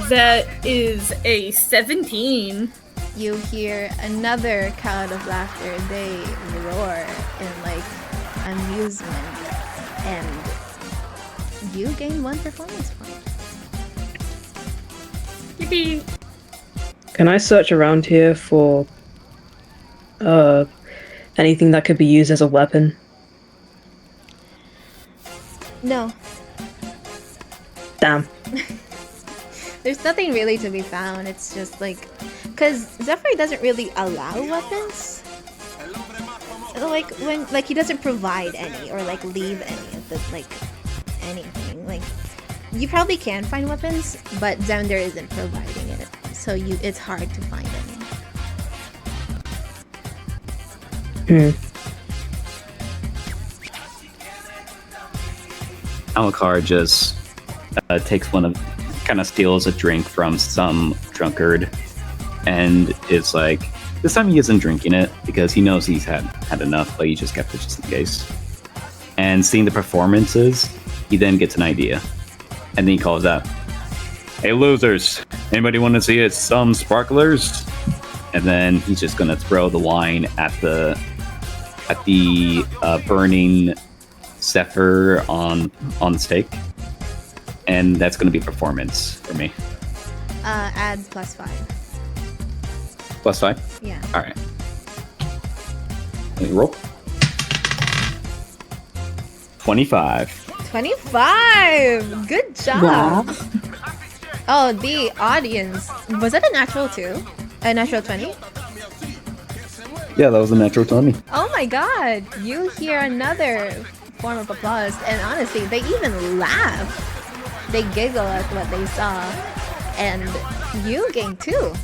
That is a 17. You hear another cloud of laughter. They roar in, like, amusement. And you gain 1 performance point. Yippee! Can I search around here for anything that could be used as a weapon? No. Damn. There's nothing really to be found. It's just like, because Zephyr doesn't really allow weapons. Like he doesn't provide any or like leave any of the like anything. Like you probably can find weapons, but Xander isn't providing it, so it's hard to find any. Alacard just takes kind of steals a drink from some drunkard, and it's like, this time he isn't drinking it because he knows he's had enough, but he just kept it just in case. And seeing the performances, he then gets an idea, and then he calls out, "Hey losers, anybody want to see it? Some sparklers?" And then he's just gonna throw the wine at the burning Zephyr on the stake, and that's gonna be performance for me. Add +5. +5? Yeah. All right. Let me roll. 25. 25! Good job! Wow. Oh, the audience. Was that a natural 2? A natural 20? Yeah, that was a natural 20. Oh my god! You hear another form of applause, and honestly, they even laugh. They giggle at what they saw, and you gain 2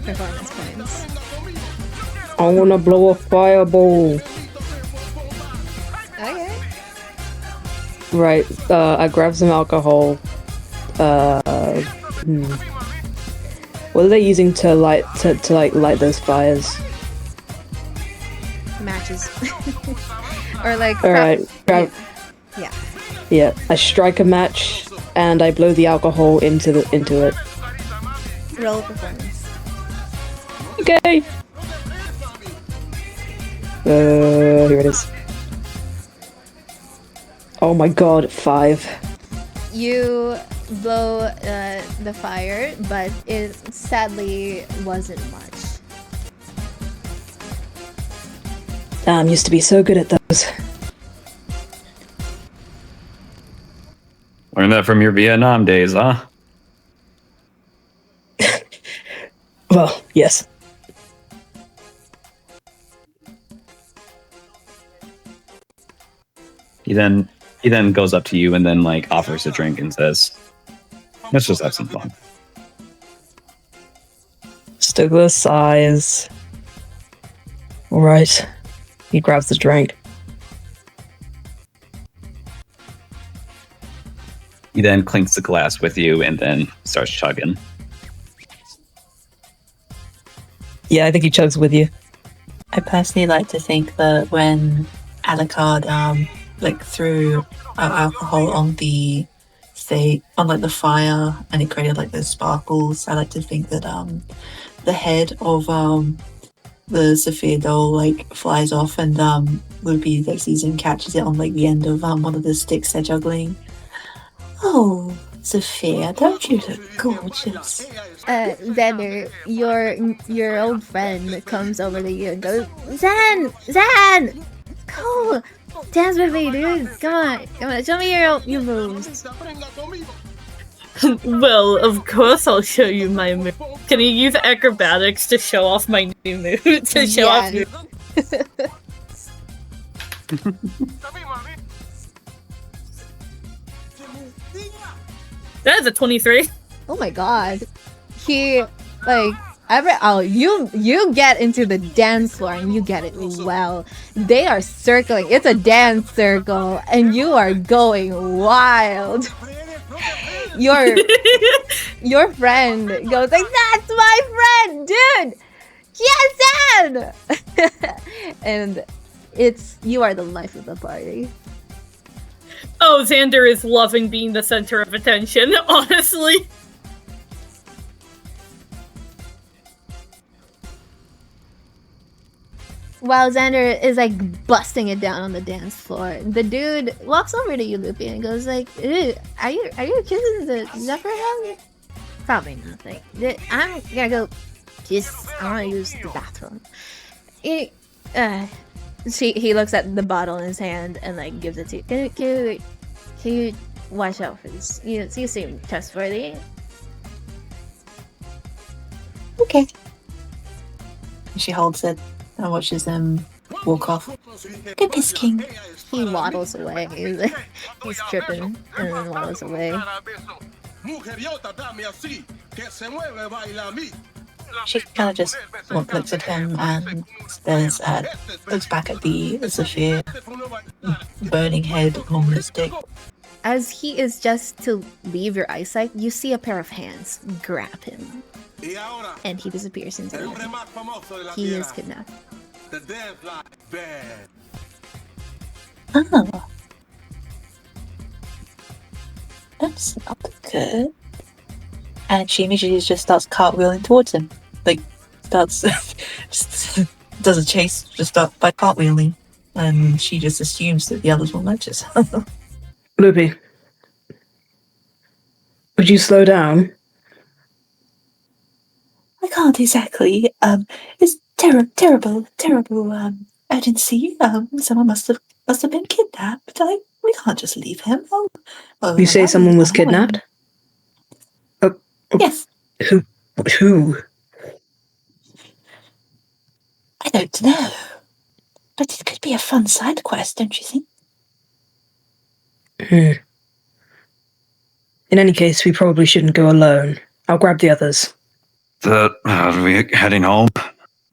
performance points. I wanna blow a fireball. Okay. Right, I grab some alcohol. What are they using to light light those fires? Matches. Or like... Alright, grab... Yeah. Yeah, I strike a match, and I blow the alcohol into it. Roll performance. Okay! Here it is. Oh my god, 5. You blow the fire, but it sadly wasn't much. Damn, used to be so good at those. Learned that from your Vietnam days, huh? Well, yes. He then goes up to you and then like offers a drink and says, "Let's just have some fun." Stickler sighs. Alright. He grabs the drink. He then clinks the glass with you and then starts chugging. Yeah, I think he chugs with you. I personally like to think that when Alacard threw alcohol on the fire and it created like those sparkles, I like to think that the head of the Zephyr doll like flies off and Loopy like sees and catches it on like the end of one of the sticks they're juggling. Oh, Zephyr, don't you look gorgeous? Xander, your old friend comes over to you and goes, Zan! Cool! Dance with me, dude! Come on, show me your moves. Well, of course I'll show you my move. Can you use acrobatics to show off my new move? To show off your... That is a 23. Oh my god. He, you get into the dance floor and you get it well. They are circling. It's a dance circle and you are going wild. Your friend goes like, "That's my friend, dude! Yes, Anne!" And you are the life of the party. Oh, Xander is loving being the center of attention, honestly. While Xander is like busting it down on the dance floor, the dude walks over to you, Loopy, and goes like, are you kissing the Zephyr hand? Probably not. Like, I'm gonna go I want to use the bathroom. He looks at the bottle in his hand and like gives it to you. Can you watch out for this? You seem trustworthy. Okay. She holds it and watches them walk off. Goodness, King. He waddles away. He's tripping and then waddles away. She kind of just looks at him and stares looks back at the Zephyr burning head on the stick. As he is just to leave your eyesight, you see a pair of hands grab him. And he disappears into nothing. He is kidnapped. Oh. That's not good. And she immediately just starts cartwheeling towards him. Like, starts, just does a chase, just starts by cartwheeling. And she just assumes that the others will notice. Loopy, would you slow down? I can't exactly. It's terrible urgency. Someone must have been kidnapped. We can't just leave him. You say someone was kidnapped? Yes. Who? I don't know. But it could be a fun side quest, don't you think? In any case, we probably shouldn't go alone. I'll grab the others. Are we heading home?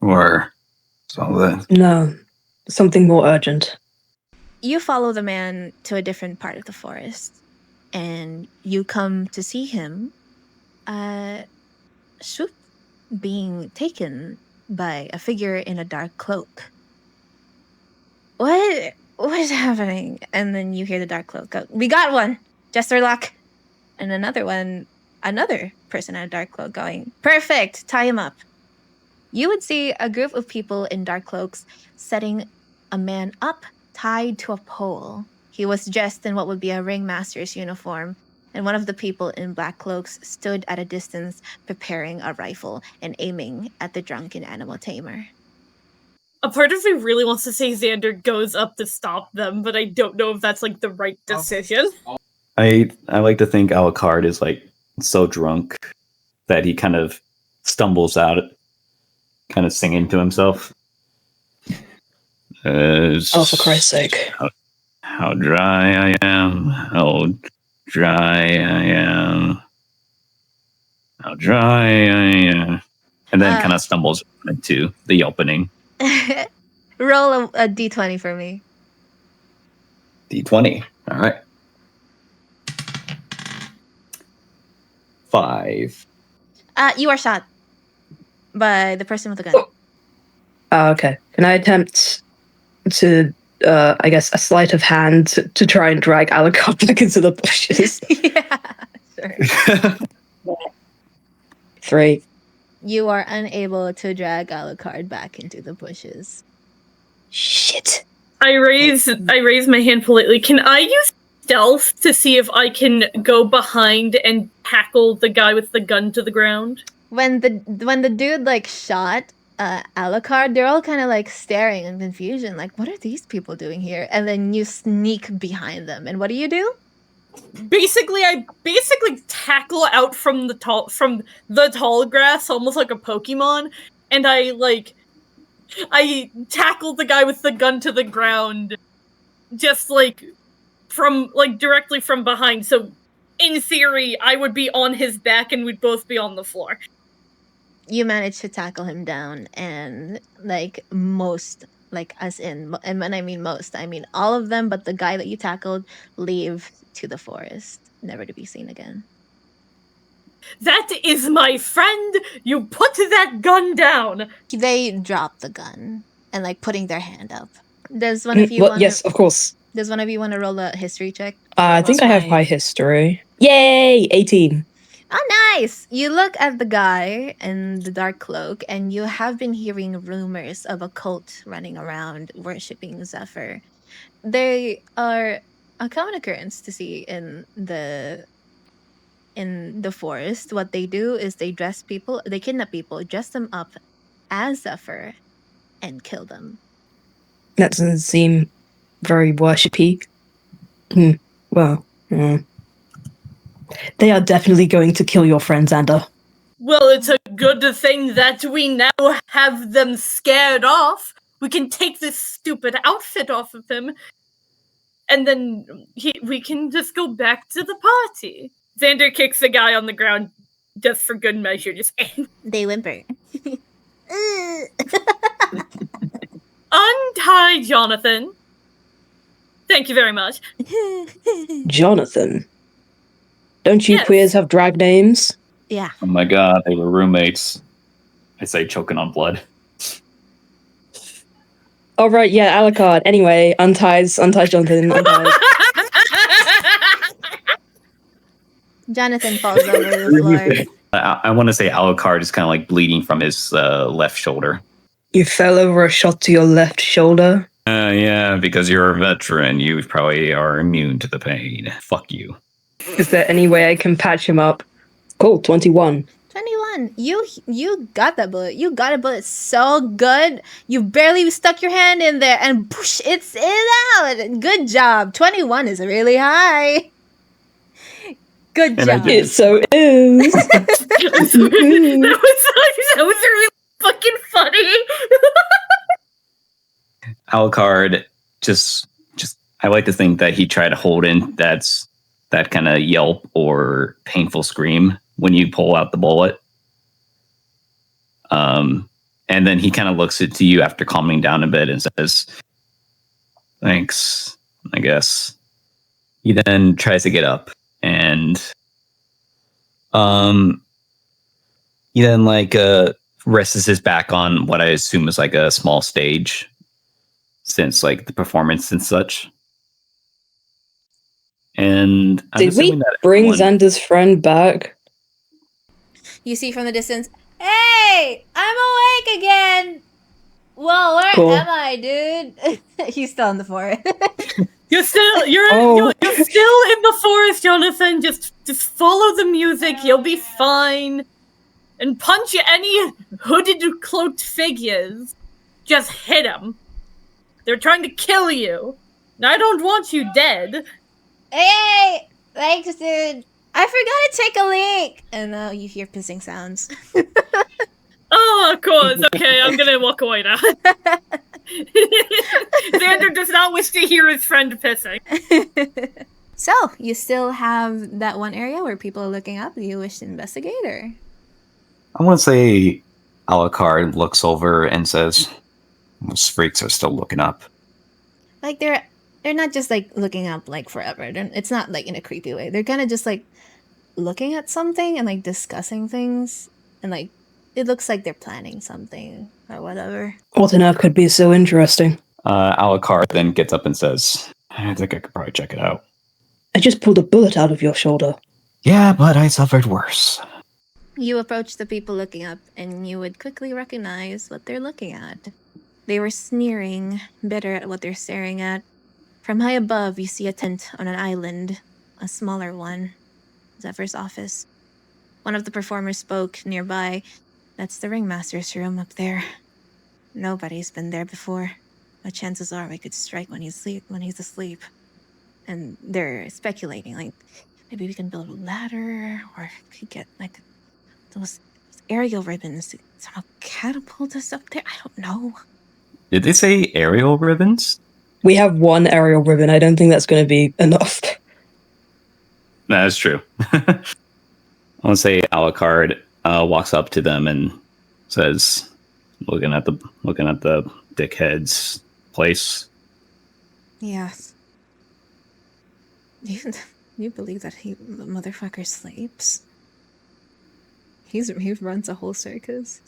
Or something? No, something more urgent. You follow the man to a different part of the forest, and you come to see him being taken by a figure in a dark cloak. What is happening? And then you hear the dark cloak go, "We got one! Just our luck!" And another person in a dark cloak going, "Perfect! Tie him up." You would see a group of people in dark cloaks setting a man up, tied to a pole. He was dressed in what would be a ringmaster's uniform, and one of the people in black cloaks stood at a distance preparing a rifle and aiming at the drunken animal tamer. A part of me really wants to say Xander goes up to stop them, but I don't know if that's like the right decision. I like to think Alacard is like so drunk that he kind of stumbles out, kind of singing to himself. Oh, for Christ's sake. How dry I am, how dry I am, how dry I am. And then kind of stumbles into the opening. Roll a d20 for me. D20. All right. 5. You are shot by the person with the gun. Okay. Can I attempt to, I guess, a sleight of hand to try and drag Alacard back into the bushes? Yeah, sure. 3. You are unable to drag Alacard back into the bushes. Shit. I raise my hand politely. Can I use stealth to see if I can go behind and tackle the guy with the gun to the ground? When the dude like shot Alacard, they're all kind of like staring in confusion, like, what are these people doing here? And then you sneak behind them, and what do you do? I tackle out from the tall grass, almost like a Pokemon, and I tackle the guy with the gun to the ground, just directly from behind. So, in theory, I would be on his back, and we'd both be on the floor. You manage to tackle him down, and most, and when I mean most, I mean all of them, but the guy that you tackled leave to the forest, never to be seen again. That is my friend! You put that gun down! They drop the gun and putting their hand up. Does one of you yes, of course. Does one of you want to roll a history check? I think I have high history. Yay! 18. Oh, nice! You look at the guy in the dark cloak, and you have been hearing rumors of a cult running around worshipping Zephyr. They are a common occurrence to see in the in the forest, what they do is they kidnap people, dress them up as Zephyr, and kill them. That doesn't seem very worshipy. Well, they are definitely going to kill your friend, Xander. Well, it's a good thing that we now have them scared off. We can take this stupid outfit off of him, and then we can just go back to the party. Xander kicks the guy on the ground just for good measure. Just They whimper. untie Jonathan. Thank you very much. Jonathan? Don't you Yes. queers have drag names? Yeah. Oh my god, they were roommates. I say choking on blood. Oh, right, yeah, Alacard. Anyway, unties Jonathan. Unties. Jonathan falls over the floor. I want to say Alacard is kind of like bleeding from his left shoulder. You fell over a shot to your left shoulder? Yeah, because you're a veteran, you probably are immune to the pain. Fuck you. Is there any way I can patch him up? Cool, 21. 21. You got that bullet. You got a bullet so good. You barely stuck your hand in there and push it's out. Good job. 21 is really high. Good And I job. It so is. that was really fucking funny. Alacard just I like to think that he tried to hold in that kind of yelp or painful scream when you pull out the bullet. And then he kind of looks to you after calming down a bit and says, "Thanks, I guess." He then tries to get up and he then rests his back on what I assume is like a small stage, since like the performance and such. And I'm Did we assuming that bring everyone- Xander's friend back? You see from the distance, hey, I'm awake again. Well, where Cool. am I, dude? He's still on the floor. You're still Oh. you're still in the forest, Jonathan. Just follow the music. You'll be fine. And punch any hooded, cloaked figures. Just hit them. They're trying to kill you. And I don't want you dead. Hey, thanks, dude. I forgot to take a leak. And now you hear pissing sounds. Oh, of course. Okay, I'm gonna walk away now. Xander does not wish to hear his friend pissing. So, you still have that one area where people are looking up. Do you wish to investigate, or? I want to say Alacard looks over and says, "Those freaks are still looking up." Like, they're not just, like, looking up, like, forever. It's not, like, in a creepy way. They're kind of just, like, looking at something and, like, discussing things. And, like, it looks like they're planning something or whatever. What on earth could be so interesting? Alacard then gets up and says, "I think I could probably check it out." I just pulled a bullet out of your shoulder. Yeah, but I suffered worse. You approach the people looking up, and you would quickly recognize what they're looking at. They were sneering, bitter at what they're staring at. From high above, you see a tent on an island, a smaller one, Zephyr's office. One of the performers spoke nearby. That's the ringmaster's room up there. Nobody's been there before, but chances are we could strike when he's asleep. And they're speculating, like, maybe we can build a ladder, or we could get, like, those aerial ribbons to somehow catapult us up there. I don't know. Did they say aerial ribbons? We have one aerial ribbon. I don't think that's going to be enough. That's true. I want to say Alacard walks up to them and says, looking at the dickhead's place. Yes. You believe that the motherfucker sleeps? He runs a whole circus.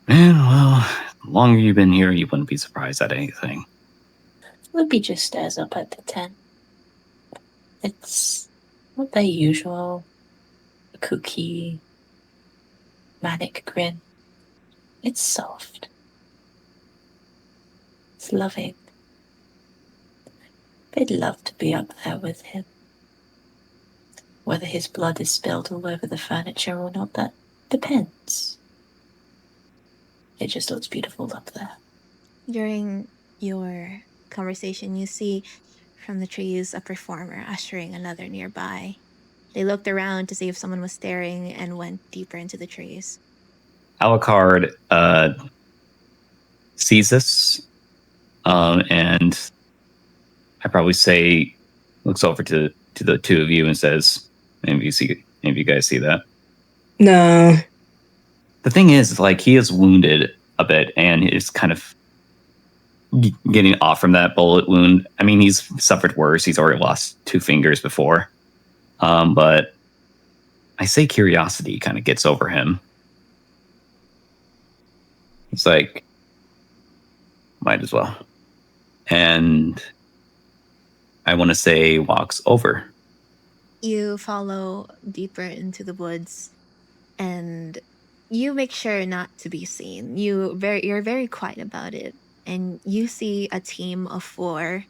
And well, the longer you've been here, you wouldn't be surprised at anything. Loopy just stares up at the tent. It's not their usual kooky, manic grin. It's soft. It's loving. They'd love to be up there with him. Whether his blood is spilled all over the furniture or not, that depends. It just looks beautiful up there. During your conversation, you see from the trees a performer ushering another nearby. They looked around to see if someone was staring and went deeper into the trees. Alacard sees this, and I probably say, looks over to the two of you and says, maybe you guys see that? No. The thing is, like, he is wounded a bit and is kind of getting off from that bullet wound. I mean, he's suffered worse. He's already lost 2 fingers before. But I say curiosity kind of gets over him. It's like, might as well. And I want to say walks over. You follow deeper into the woods, and you make sure not to be seen. You're very quiet about it, and you see a team of 4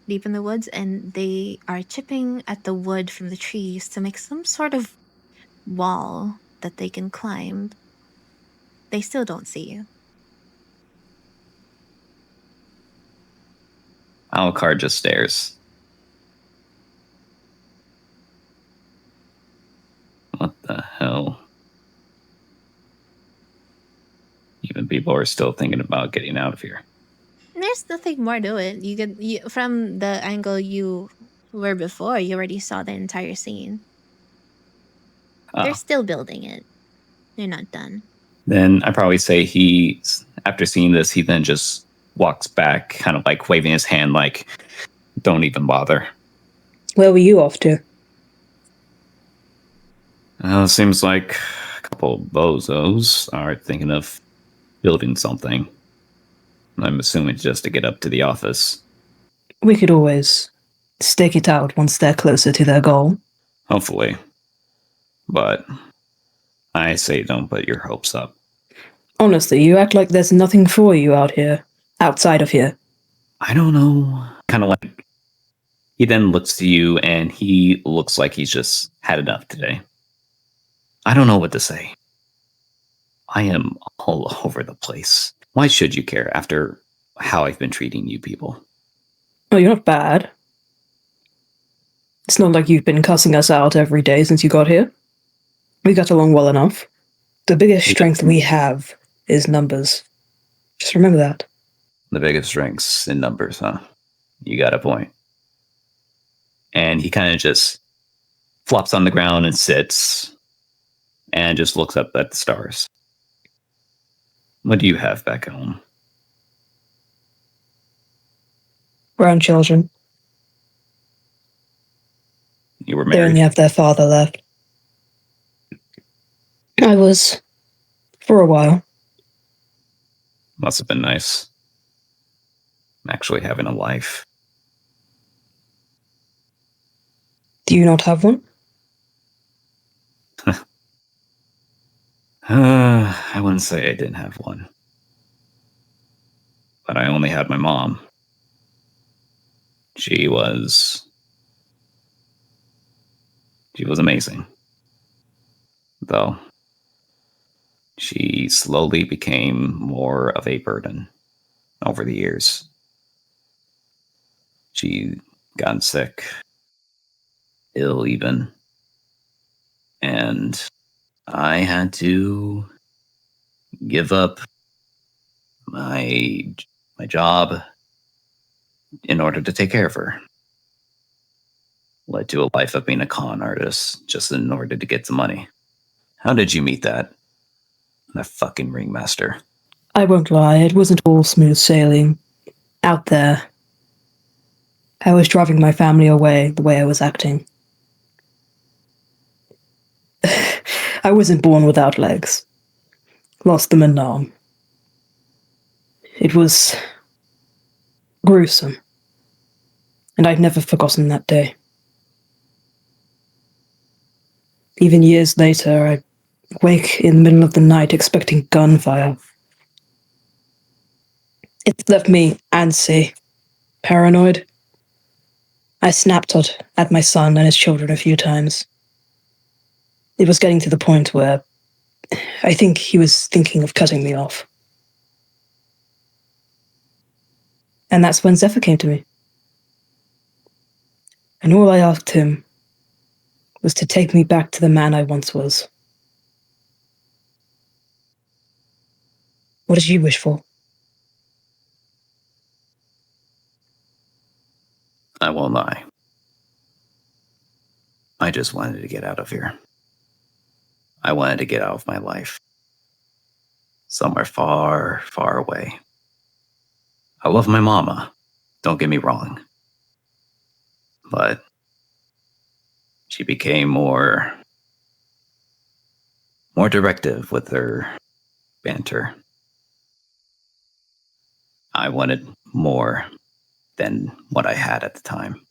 deep in the woods, and they are chipping at the wood from the trees to make some sort of wall that they can climb. They still don't see you. Alacard just stares. What the hell? Even people are still thinking about getting out of here. There's nothing more to it. From the angle you were before, you already saw the entire scene. Oh. They're still building it. They're not done. Then I probably say after seeing this, he then just walks back, kind of like waving his hand like, don't even bother. Where were you off to? Well, it seems like a couple of bozos are thinking of building something. I'm assuming just to get up to the office. We could always stake it out once they're closer to their goal. Hopefully. But I say don't put your hopes up. Honestly, you act like there's nothing for you out here. Outside of here. I don't know. Kind of like, he then looks to you and he looks like he's just had enough today. I don't know what to say. I am all over the place. Why should you care after how I've been treating you people? Oh, you're not bad. It's not like you've been cussing us out every day since you got here. We got along well enough. The biggest strength we have is numbers. Just remember that. The biggest strengths in numbers, huh? You got a point. And he kind of just flops on the ground and sits and just looks up at the stars. What do you have back home? Grandchildren. You were They married? only have their father left. I was. For a while. Must have been nice. Actually having a life. Do you not have one? I wouldn't say I didn't have one. But I only had my mom. She was amazing. Though, she slowly became more of a burden over the years. She got sick, ill even, and I had to give up my job in order to take care of her. Led to a life of being a con artist just in order to get some money. How did you meet that fucking ringmaster? I won't lie, it wasn't all smooth sailing. Out there. I was driving my family away the way I was acting. I wasn't born without legs. Lost them in Nam. It was gruesome. And I've never forgotten that day. Even years later, I wake in the middle of the night expecting gunfire. It's left me antsy, paranoid. I snapped at my son and his children a few times. It was getting to the point where I think he was thinking of cutting me off. And that's when Zephyr came to me. And all I asked him was to take me back to the man I once was. What did you wish for? I won't lie. I just wanted to get out of here. I wanted to get out of my life. Somewhere far, far away. I love my mama, don't get me wrong. But she became more directive with her banter. I wanted more than what I had at the time.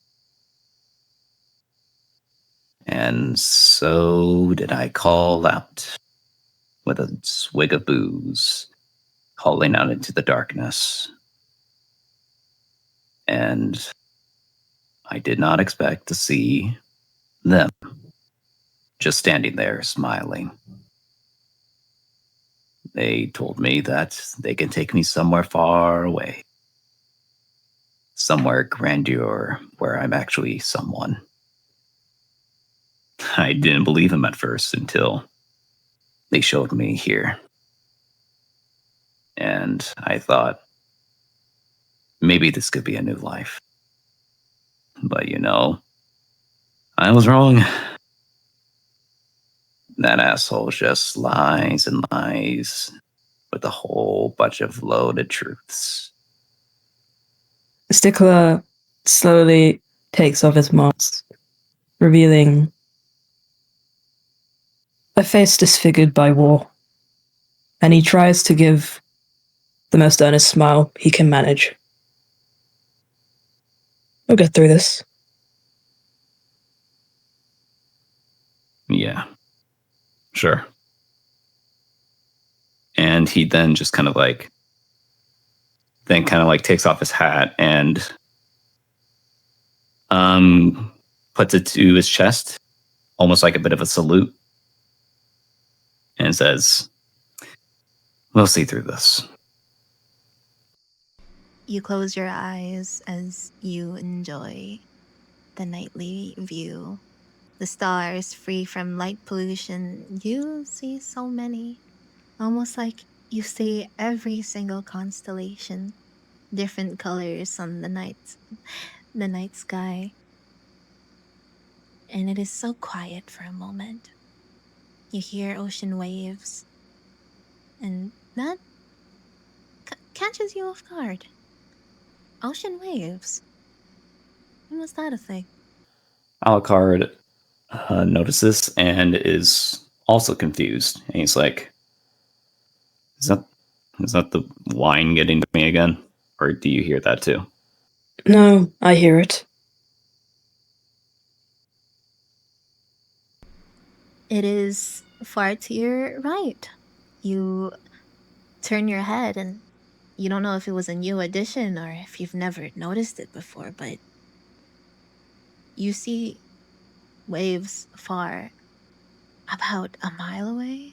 And so did I call out with a swig of booze, calling out into the darkness. And I did not expect to see them just standing there smiling. They told me that they can take me somewhere far away. Somewhere grandeur where I'm actually someone. I didn't believe them at first until they showed me here. And I thought, maybe this could be a new life. But I was wrong. That asshole just lies and lies with a whole bunch of loaded truths. Stickler slowly takes off his mask, revealing a face disfigured by war, and he tries to give the most earnest smile he can manage. We'll get through this. Yeah, sure. And he then just kind of takes off his hat and puts it to his chest, almost like a bit of a salute, and says, "We'll see through this." You close your eyes as you enjoy the nightly view. The stars free from light pollution. You see so many. Almost like you see every single constellation. Different colors on the night sky. And it is so quiet for a moment. You hear ocean waves. And that catches you off guard. Ocean waves? When was that a thing? Alacard notices and is also confused. And he's like, is that the wine getting to me again? Or do you hear that too? No, I hear it. It is far to your right. You turn your head and you don't know if it was a new addition or if you've never noticed it before, but you see waves far, about a mile away.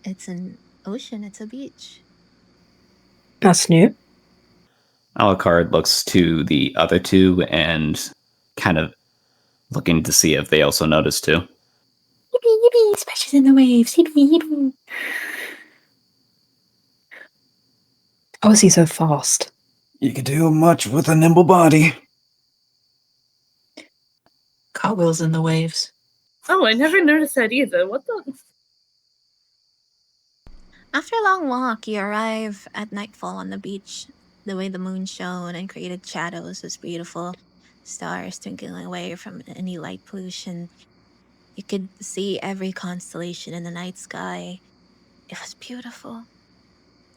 It's an ocean, it's a beach. That's new. Alacard looks to the other two and kind of looking to see if they also notice too. Yippee, yippee, splashes in the waves. Yippee, yippee. How is he so fast? You can do much with a nimble body. Cartwheels in the waves. Oh, I never noticed that either. What the? After a long walk, you arrive at nightfall on the beach. The way the moon shone and created shadows was beautiful. Stars twinkling away from any light pollution. You could see every constellation in the night sky. It was beautiful.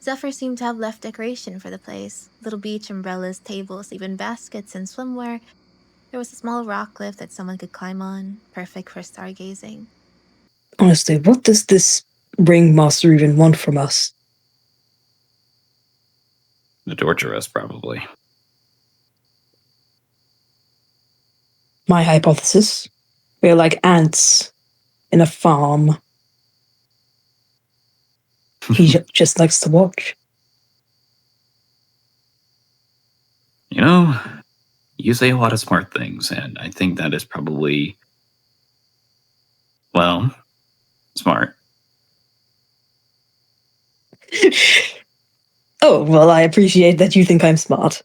Zephyr seemed to have left decoration for the place. Little beach umbrellas, tables, even baskets and swimwear. There was a small rock cliff that someone could climb on, perfect for stargazing. Honestly, what does this ringmaster even want from us? To torture us, probably. My hypothesis. We're like ants in a farm. He just likes to watch. You know, you say a lot of smart things, and I think that is probably, well, smart. Oh, well, I appreciate that you think I'm smart.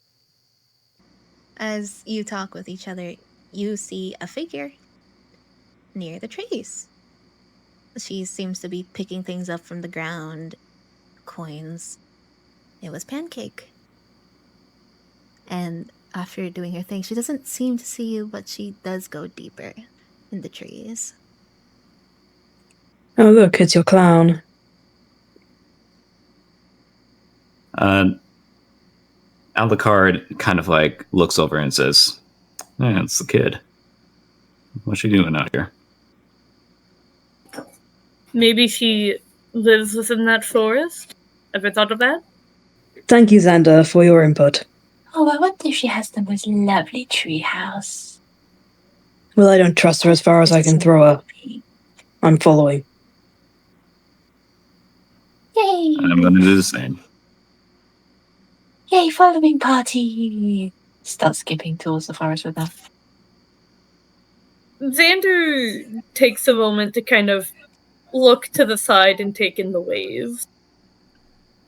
As you talk with each other, you see a figure near the trees. She seems to be picking things up from the ground. Coins. It was Pancake. And after doing her thing, she doesn't seem to see you, but she does go deeper in the trees. Oh, look, it's your clown. Alacard kind of like looks over and says, "Yeah, it's the kid. What's she doing out here?" Maybe she lives within that forest? Ever thought of that? Thank you, Xander, for your input. Oh, I wonder if she has the most lovely treehouse. Well, I don't trust her as far as I can throw her. I'm following. Yay! I'm going to do the same. Yay, following party! Start skipping towards the forest with them. Xander takes a moment to kind of look to the side and take in the waves.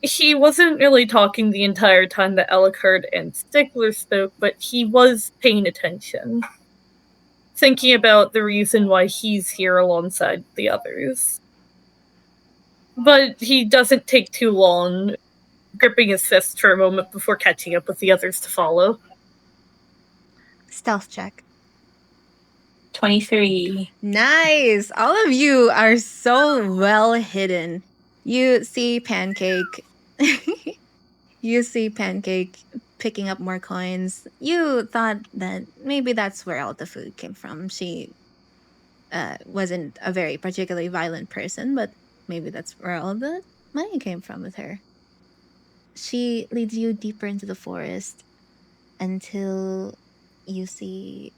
He wasn't really talking the entire time that Alacard and Stickler spoke, but he was paying attention. Thinking about the reason why he's here alongside the others. But he doesn't take too long, gripping his fist for a moment before catching up with the others to follow. Stealth check. 23. Nice! All of you are so well hidden. You see Pancake. You see Pancake picking up more coins. You thought that maybe that's where all the food came from. She wasn't a very particularly violent person, but maybe that's where all the money came from with her. She leads you deeper into the forest until you see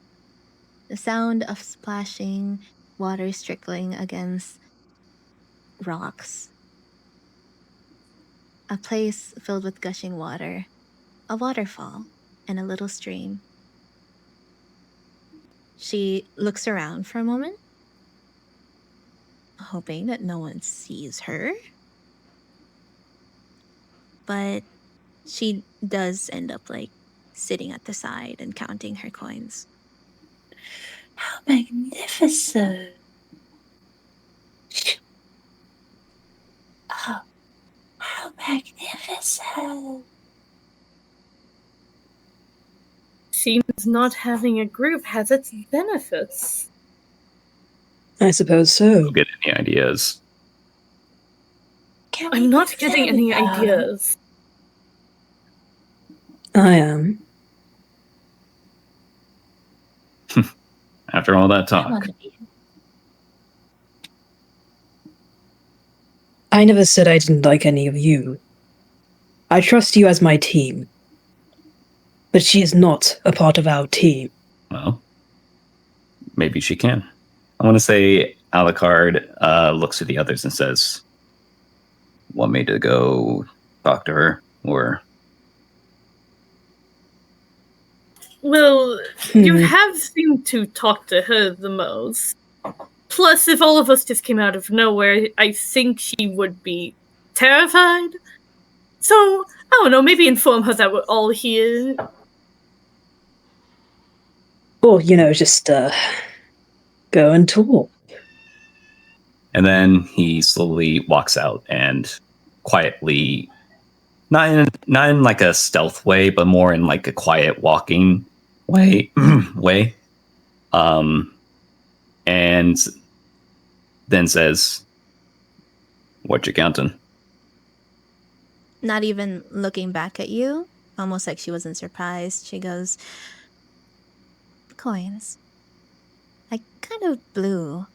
the sound of splashing, water trickling against rocks. A place filled with gushing water, a waterfall, and a little stream. She looks around for a moment, hoping that no one sees her. But she does end up sitting at the side and counting her coins. How magnificent! Oh, how magnificent! Seems not having a group has its benefits. I suppose so. Get any ideas? I'm not getting any ideas. I am. After all that talk. I never said I didn't like any of you. I trust you as my team. But she is not a part of our team. Well, maybe she can. I want to say Alacard looks to the others and says, "Want me to go talk to her?" Or... Well, you have seemed to talk to her the most. Plus, if all of us just came out of nowhere, I think she would be terrified. So, I don't know, maybe inform her that we're all here. Or, just go and talk. And then he slowly walks out and quietly, not in like a stealth way, but more in like a quiet walking way. And then says, "What you counting?" Not even looking back at you, almost like she wasn't surprised, she goes, "Coins. I kind of blew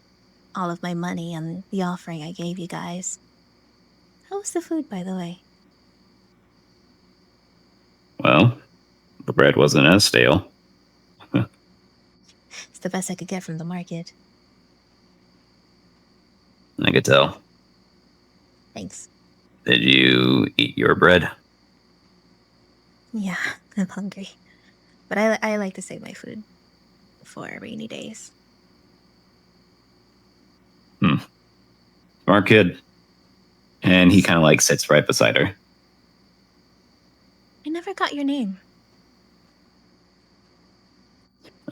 all of my money on the offering I gave you guys. How was the food, by the way?" Well, the bread wasn't as stale. It's the best I could get from the market. I could tell. Thanks. Did you eat your bread? Yeah, I'm hungry. But I like to save my food for rainy days. Smart kid. And he kind of like sits right beside her. I never got your name.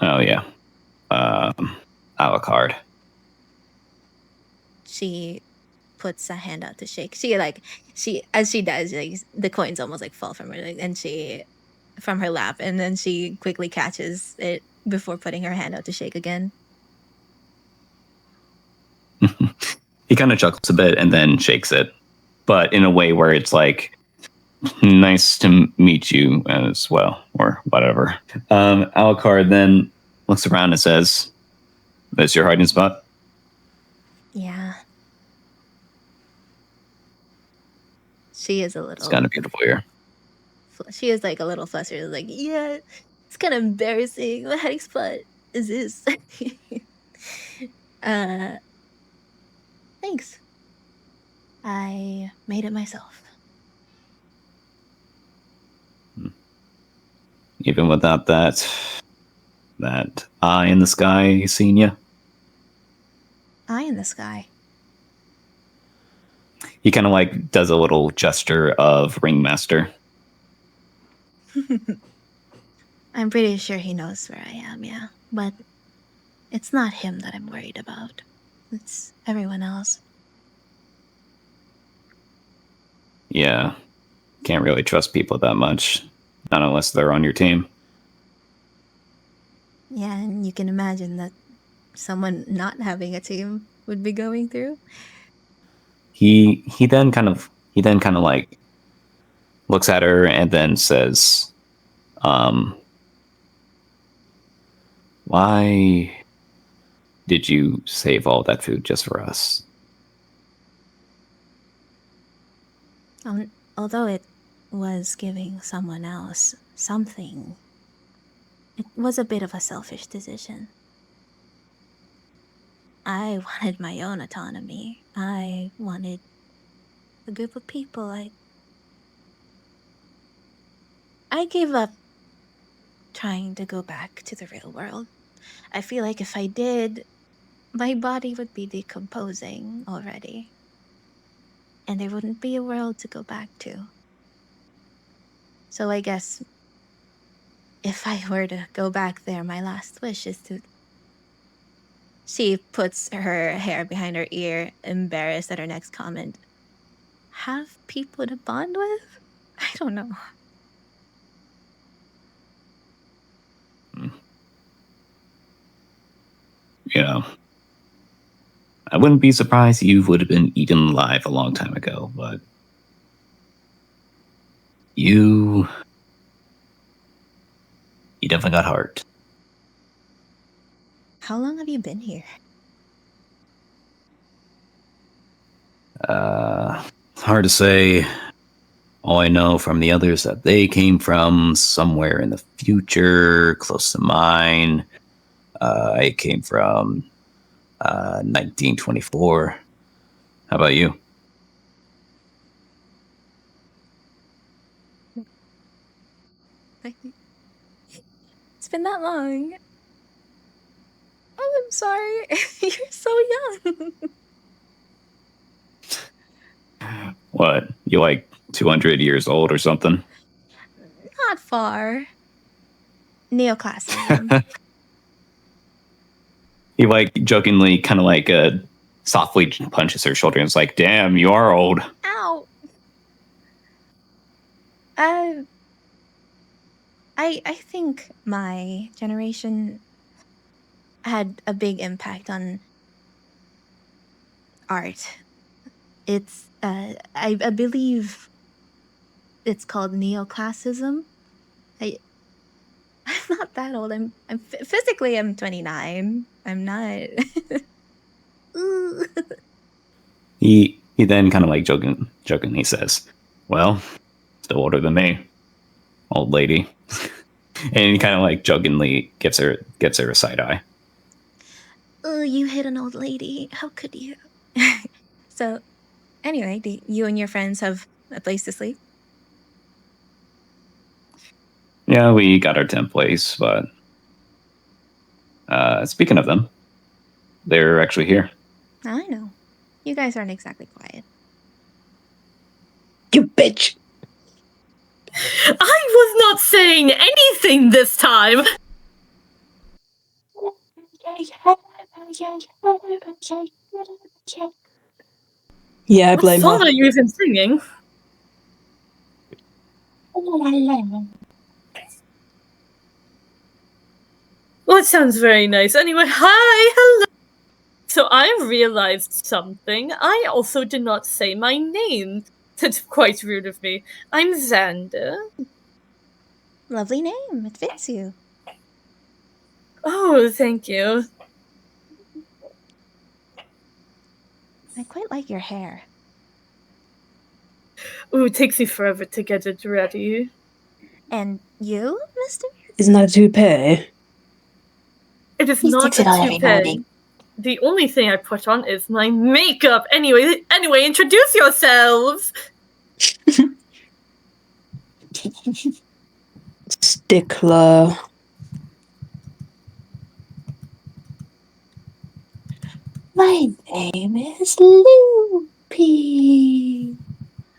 Oh, yeah. Alacard. She puts a hand out to shake. As she does, like, the coins almost like fall from her, like, and from her lap, and then she quickly catches it before putting her hand out to shake again. He kind of chuckles a bit and then shakes it, but in a way where it's like, nice to meet you as well, or whatever. Alacard then looks around and says, "That's your hiding spot?" Yeah. She is a little... It's kind of beautiful here. She is like a little flustered. Like, yeah, it's kind of embarrassing. My hiding spot is this. Thanks. I made it myself. Even without that eye in the sky seen you? Eye in the sky. He kind of like does a little gesture of ringmaster. I'm pretty sure he knows where I am, yeah. But it's not him that I'm worried about. It's everyone else. Yeah. Can't really trust people that much. Not unless they're on your team. Yeah, and you can imagine that someone not having a team would be going through. He then kind of like looks at her and then says, "Why did you save all that food just for us?" Although it was giving someone else something, it was a bit of a selfish decision. I wanted my own autonomy. I wanted a group of people. I gave up trying to go back to the real world. I feel like if I did, my body would be decomposing already. And there wouldn't be a world to go back to. So I guess if I were to go back there, my last wish is to... She puts her hair behind her ear, embarrassed at her next comment. Have people to bond with? I don't know. You know, I wouldn't be surprised you would have been eaten alive a long time ago, but you definitely got heart. How long have you been here? Hard to say. All I know from the others that they came from somewhere in the future, close to mine. I came from 1924. How about you? It's been that long. Oh, I'm sorry. You're so young. What? You like 200 years old or something? Not far. Neoclassicism. He like jokingly kind of like softly punches her shoulder and is like, "Damn, you are old." Ow. I think my generation had a big impact on art. It's I believe it's called neoclassicism. I'm not that old. I'm physically I'm 29. I'm not. Ooh. He then kind of like jokingly says, "Well, still older than me, old lady." And he kind of like jokingly gives her a side eye. Oh, you hit an old lady. How could you? So, anyway, do you and your friends have a place to sleep? Yeah, we got our tent place, but speaking of them, they're actually here. I know. You guys aren't exactly quiet. You bitch! I was not saying anything this time! Yeah, I What blame song her. are you even singing? Well, it sounds very nice. Anyway, hi, hello! So I realized something. I also did not say my name. That's quite rude of me. I'm Xander. Lovely name. It fits you. Oh, thank you. I quite like your hair. Ooh, it takes me forever to get it ready. And you, mister? Isn't that a toupee? It is He not sticks it a on every toupee. morning. The only thing I put on is my makeup. Anyway, introduce yourselves. Stickler. My name is Loopy.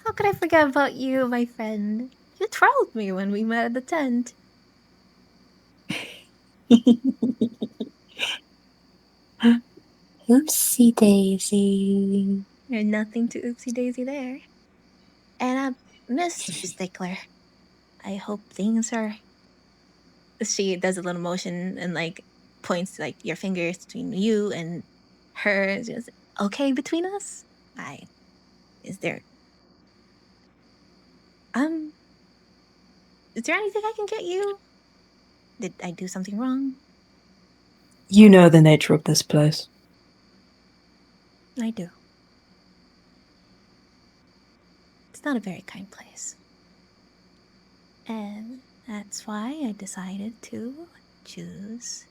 How could I forget about you, my friend? You trolled me when we met at the tent. Oopsie daisy. There's nothing to oopsie daisy there. And Mr. Stickler, I hope things are. She does a little motion and like points like your fingers between you and her. Just okay between us. Is there? Is there anything I can get you? Did I do something wrong? You know the nature of this place. I do. It's not a very kind place. And that's why I decided to choose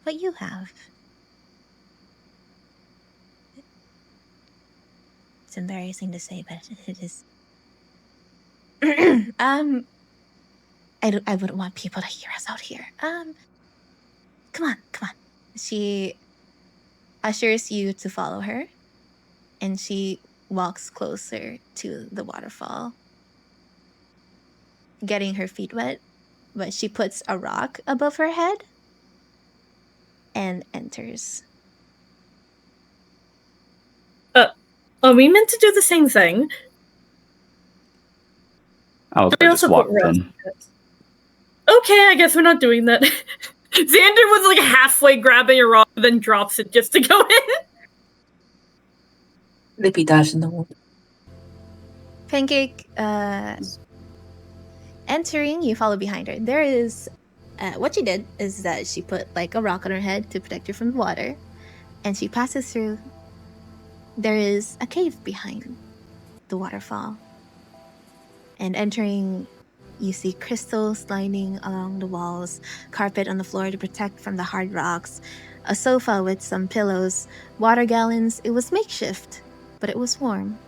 what you have. It's embarrassing to say, but it is. I wouldn't want people to hear us out here. Come on. She ushers you to follow her, and she walks closer to the waterfall, getting her feet wet, but she puts a rock above her head and enters. Are we meant to do the same thing? Alacard We just also walked put rest. in. Okay, I guess we're not doing that. Xander was like halfway grabbing a rock, then drops it just to go in. Lippy dives in the water. Pancake, entering, you follow behind her. There is, what she did is that she put like a rock on her head to protect her from the water, and she passes through. There is a cave behind the waterfall. And entering, you see crystals lining along the walls, carpet on the floor to protect from the hard rocks, a sofa with some pillows, water gallons. It was makeshift, but it was warm,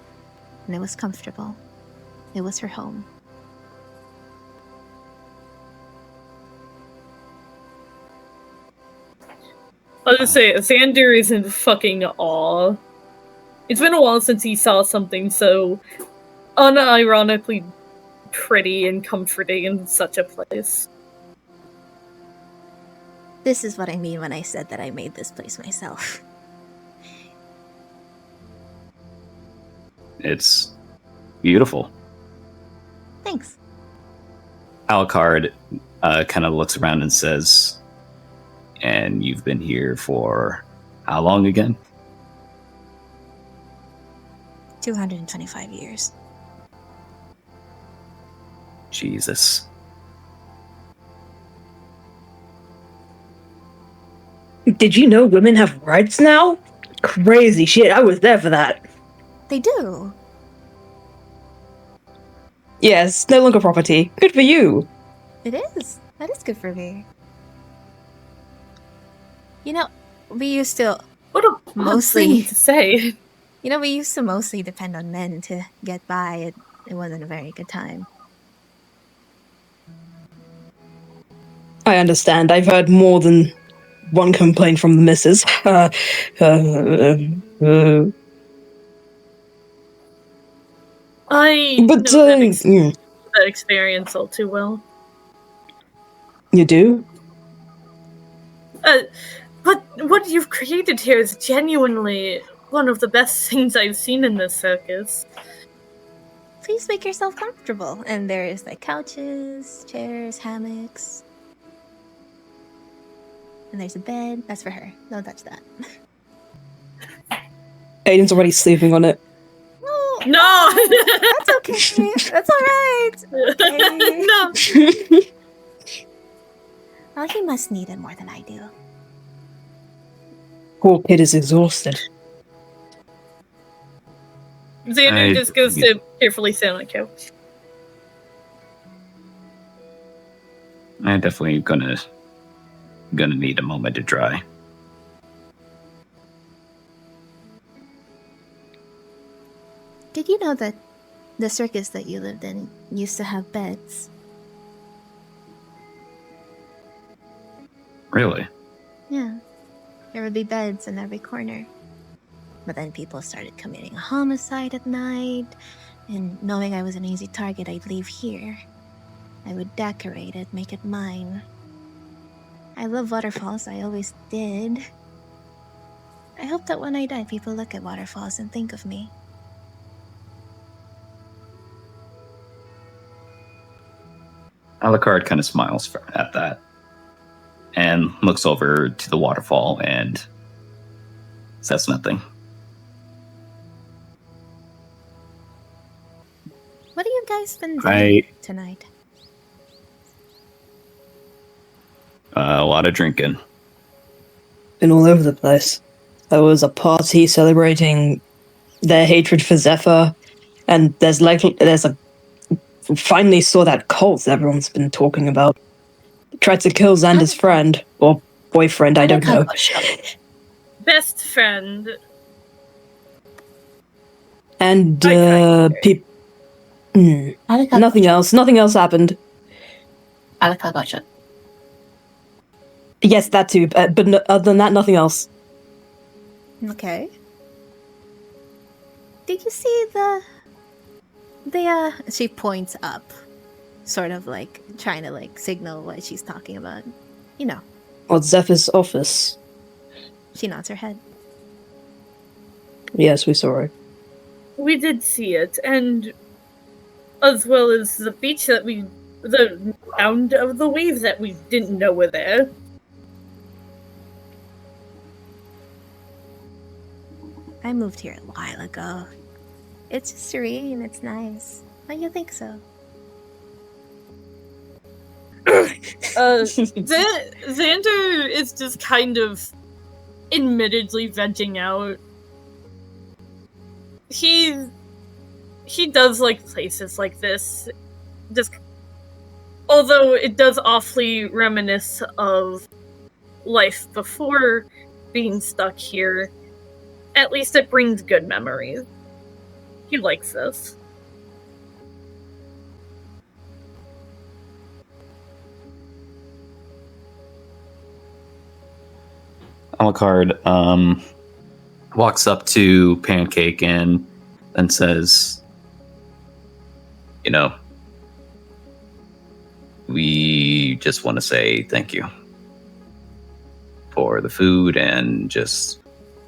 and it was comfortable. It was her home. I'll just say, Xander is in fucking awe. It's been a while since he saw something so unironically pretty and comforting in such a place. This is what I mean when I said that I made this place myself. It's beautiful. Thanks. Alacard kind of looks around and says, "And you've been here for how long again?" 225 years. Jesus. Did you know women have rights now? Crazy shit, I was there for that. They do. Yes, no longer property. Good for you. It is. That is good for me. You know, we used to What a Mostly. thing to say. we used to mostly depend on men to get by. It wasn't a very good time. I understand. I've heard more than one complaint from the missus. I But, know that experience all too well. You do? But what you've created here is genuinely one of the best things I've seen in this circus. Please make yourself comfortable. And there is like couches, chairs, hammocks. And there's a bed. That's for her. Don't touch that. Aiden's already sleeping on it. No! That's okay. That's alright. Okay. No! Well, he must need it more than I do. Poor kid is exhausted. Xander just goes to carefully sit on a couch. I'm definitely gonna need a moment to dry. Did you know that the circus that you lived in used to have beds? Really? Yeah. There would be beds in every corner. But then people started committing a homicide at night, and knowing I was an easy target, I'd leave here. I would decorate it, make it mine. I love waterfalls, I always did. I hope that when I die, people look at waterfalls and think of me. Alacard kind of smiles at that and looks over to the waterfall and says nothing. What have you guys been doing tonight? A lot of drinking. Been all over the place. There was a party celebrating their hatred for Zephyr, and finally saw that cult everyone's been talking about. Tried to kill Xander's friend, or boyfriend, I don't know. Best friend. And, Alacard nothing else happened. Alacard got shot. Yes, that too, but other than that, nothing else. Okay. Did you see she points up, sort of like trying to like signal what she's talking about. You know. Or Zephyr's office. She nods her head. Yes, we saw it. We did see it, and as well as the beach the sound of the waves that we didn't know were there. I moved here a while ago. It's serene, it's nice. Why do you think so? Xander is just kind of admittedly vegging out. He does like places like this. Just although it does awfully reminisce of life before being stuck here, at least it brings good memories. He likes this. Alacard walks up to Pancake and says, you know, we just want to say thank you for the food and just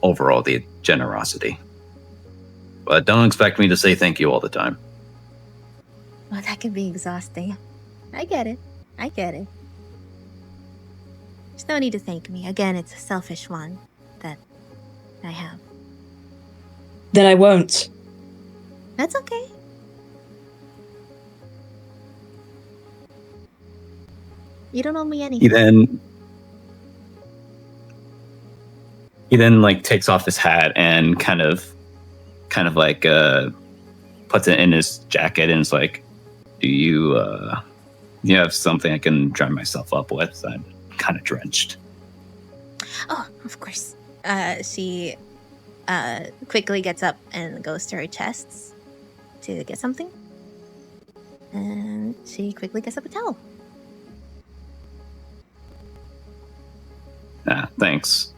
overall the generosity. But don't expect me to say thank you all the time. Well, that can be exhausting. I get it. There's no need to thank me. Again, it's a selfish one that I have. Then I won't. That's okay. You don't owe me anything. He then like takes off his hat and kind of like puts it in his jacket and is like, do you have something I can dry myself up with? I'm kind of drenched. Oh, of course. She quickly gets up and goes to her chests to get something. And she quickly gets up a towel. Thanks.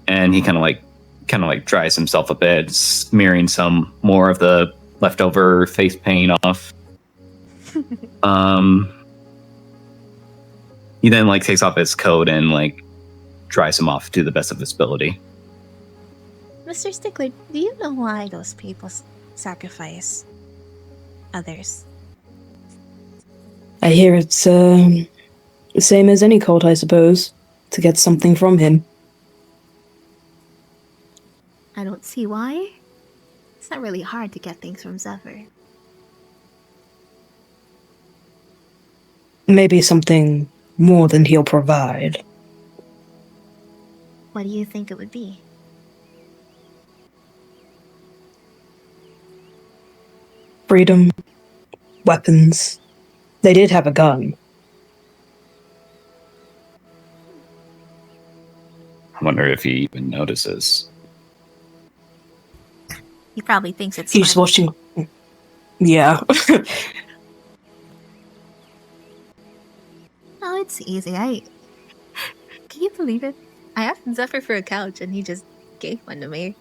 And he kind of like dries himself a bit, smearing some more of the leftover face paint off. He then like takes off his coat and like dries him off to the best of his ability. Mr. Stickler, do you know why those people sacrifice others? I hear it's the same as any cult, I suppose, to get something from him. I don't see why. It's not really hard to get things from Zephyr. Maybe something more than he'll provide. What do you think it would be? Freedom, weapons. They did have a gun. I wonder if he even notices. He probably thinks it's He's fun. watching. Yeah. Oh, it's easy. Can you believe it? I asked Zephyr for a couch and he just gave one to me.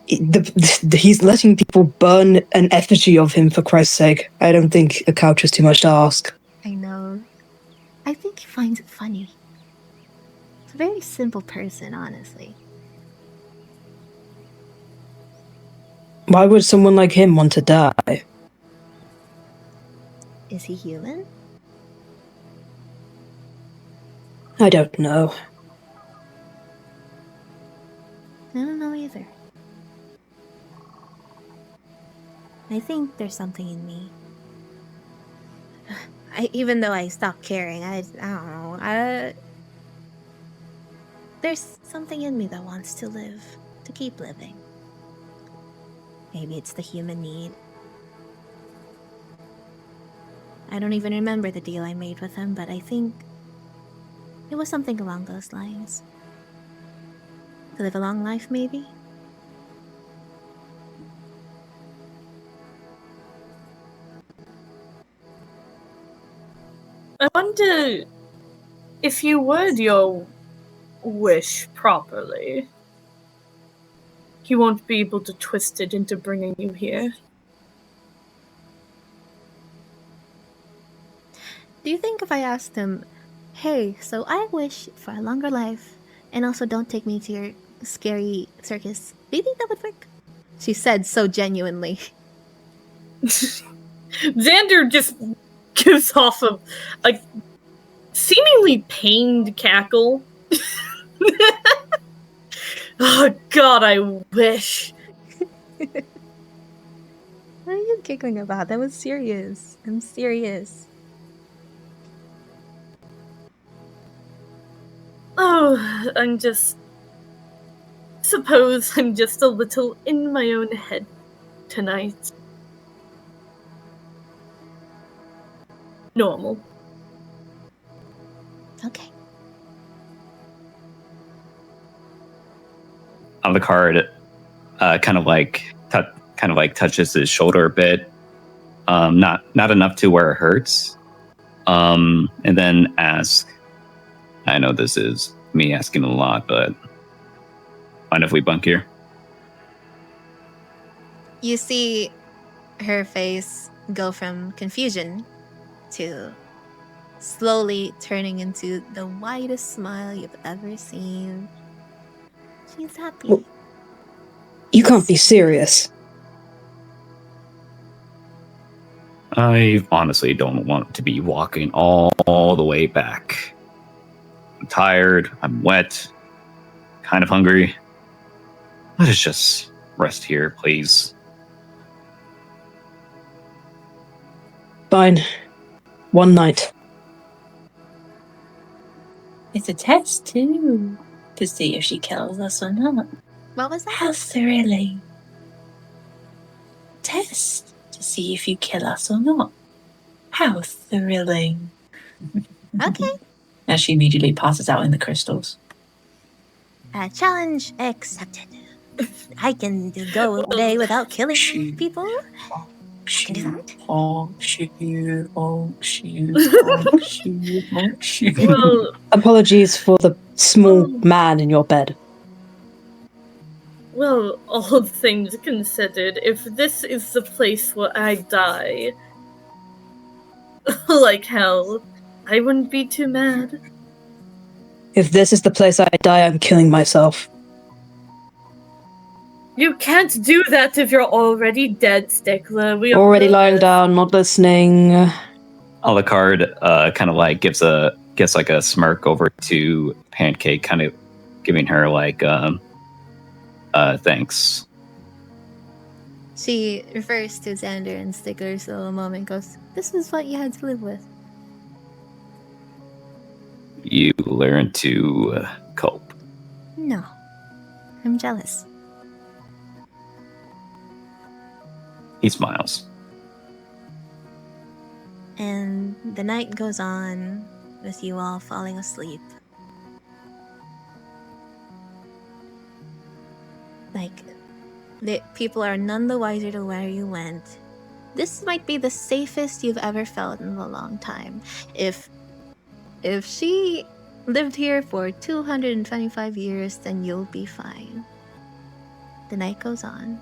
He's letting people burn an effigy of him, for Christ's sake. I don't think a couch is too much to ask. I know. I think he finds it funny. He's a very simple person, honestly. Why would someone like him want to die? Is he human? I don't know. I don't know either. I think there's something in me. Even though I stopped caring, I don't know. There's something in me that wants to live, to keep living. Maybe it's the human need. I don't even remember the deal I made with him, but I think it was something along those lines. To live a long life, maybe? I wonder if you word your wish properly, he won't be able to twist it into bringing you here. Do you think if I asked him, hey, so I wish for a longer life, and also don't take me to your scary circus, do you think that would work? She said so genuinely. Xander just gives off a seemingly pained cackle. Oh god, I wish. What are you giggling about? That was serious. I'm serious. Oh, suppose I'm just a little in my own head tonight. Normal. Okay. Alacard kind of like touches his shoulder a bit, not enough to where it hurts, and then asks, I know this is me asking a lot, but mind if we bunk here? You see her face go from confusion to slowly turning into the widest smile you've ever seen. She's happy. Well, you can't be serious. I honestly don't want to be walking all the way back. I'm tired, I'm wet, kind of hungry. Let us just rest here, please. Fine. One night. It's a test, too, to see if she kills us or not. What was that? How thrilling. Test to see if you kill us or not. How thrilling. Okay. As she immediately passes out in the crystals. Challenge accepted. I can go a day without killing people. Well, Apologies for the small man in your bed. well, all things considered, if this is the place where I die, like hell, I wouldn't be too mad. If this is the place I die, I'm killing myself. You can't do that if you're already dead, Stickler. We Already lying down, not listening. Alacard kind of like gives like a smirk over to Pancake, kind of giving her like thanks. She refers to Xander and Stickler so a moment goes, this is what you had to live with. You learn to cope. No. I'm jealous. He smiles. And the night goes on with you all falling asleep. Like, the people are none the wiser to where you went. This might be the safest you've ever felt in a long time. If she lived here for 225 years, then you'll be fine. The night goes on.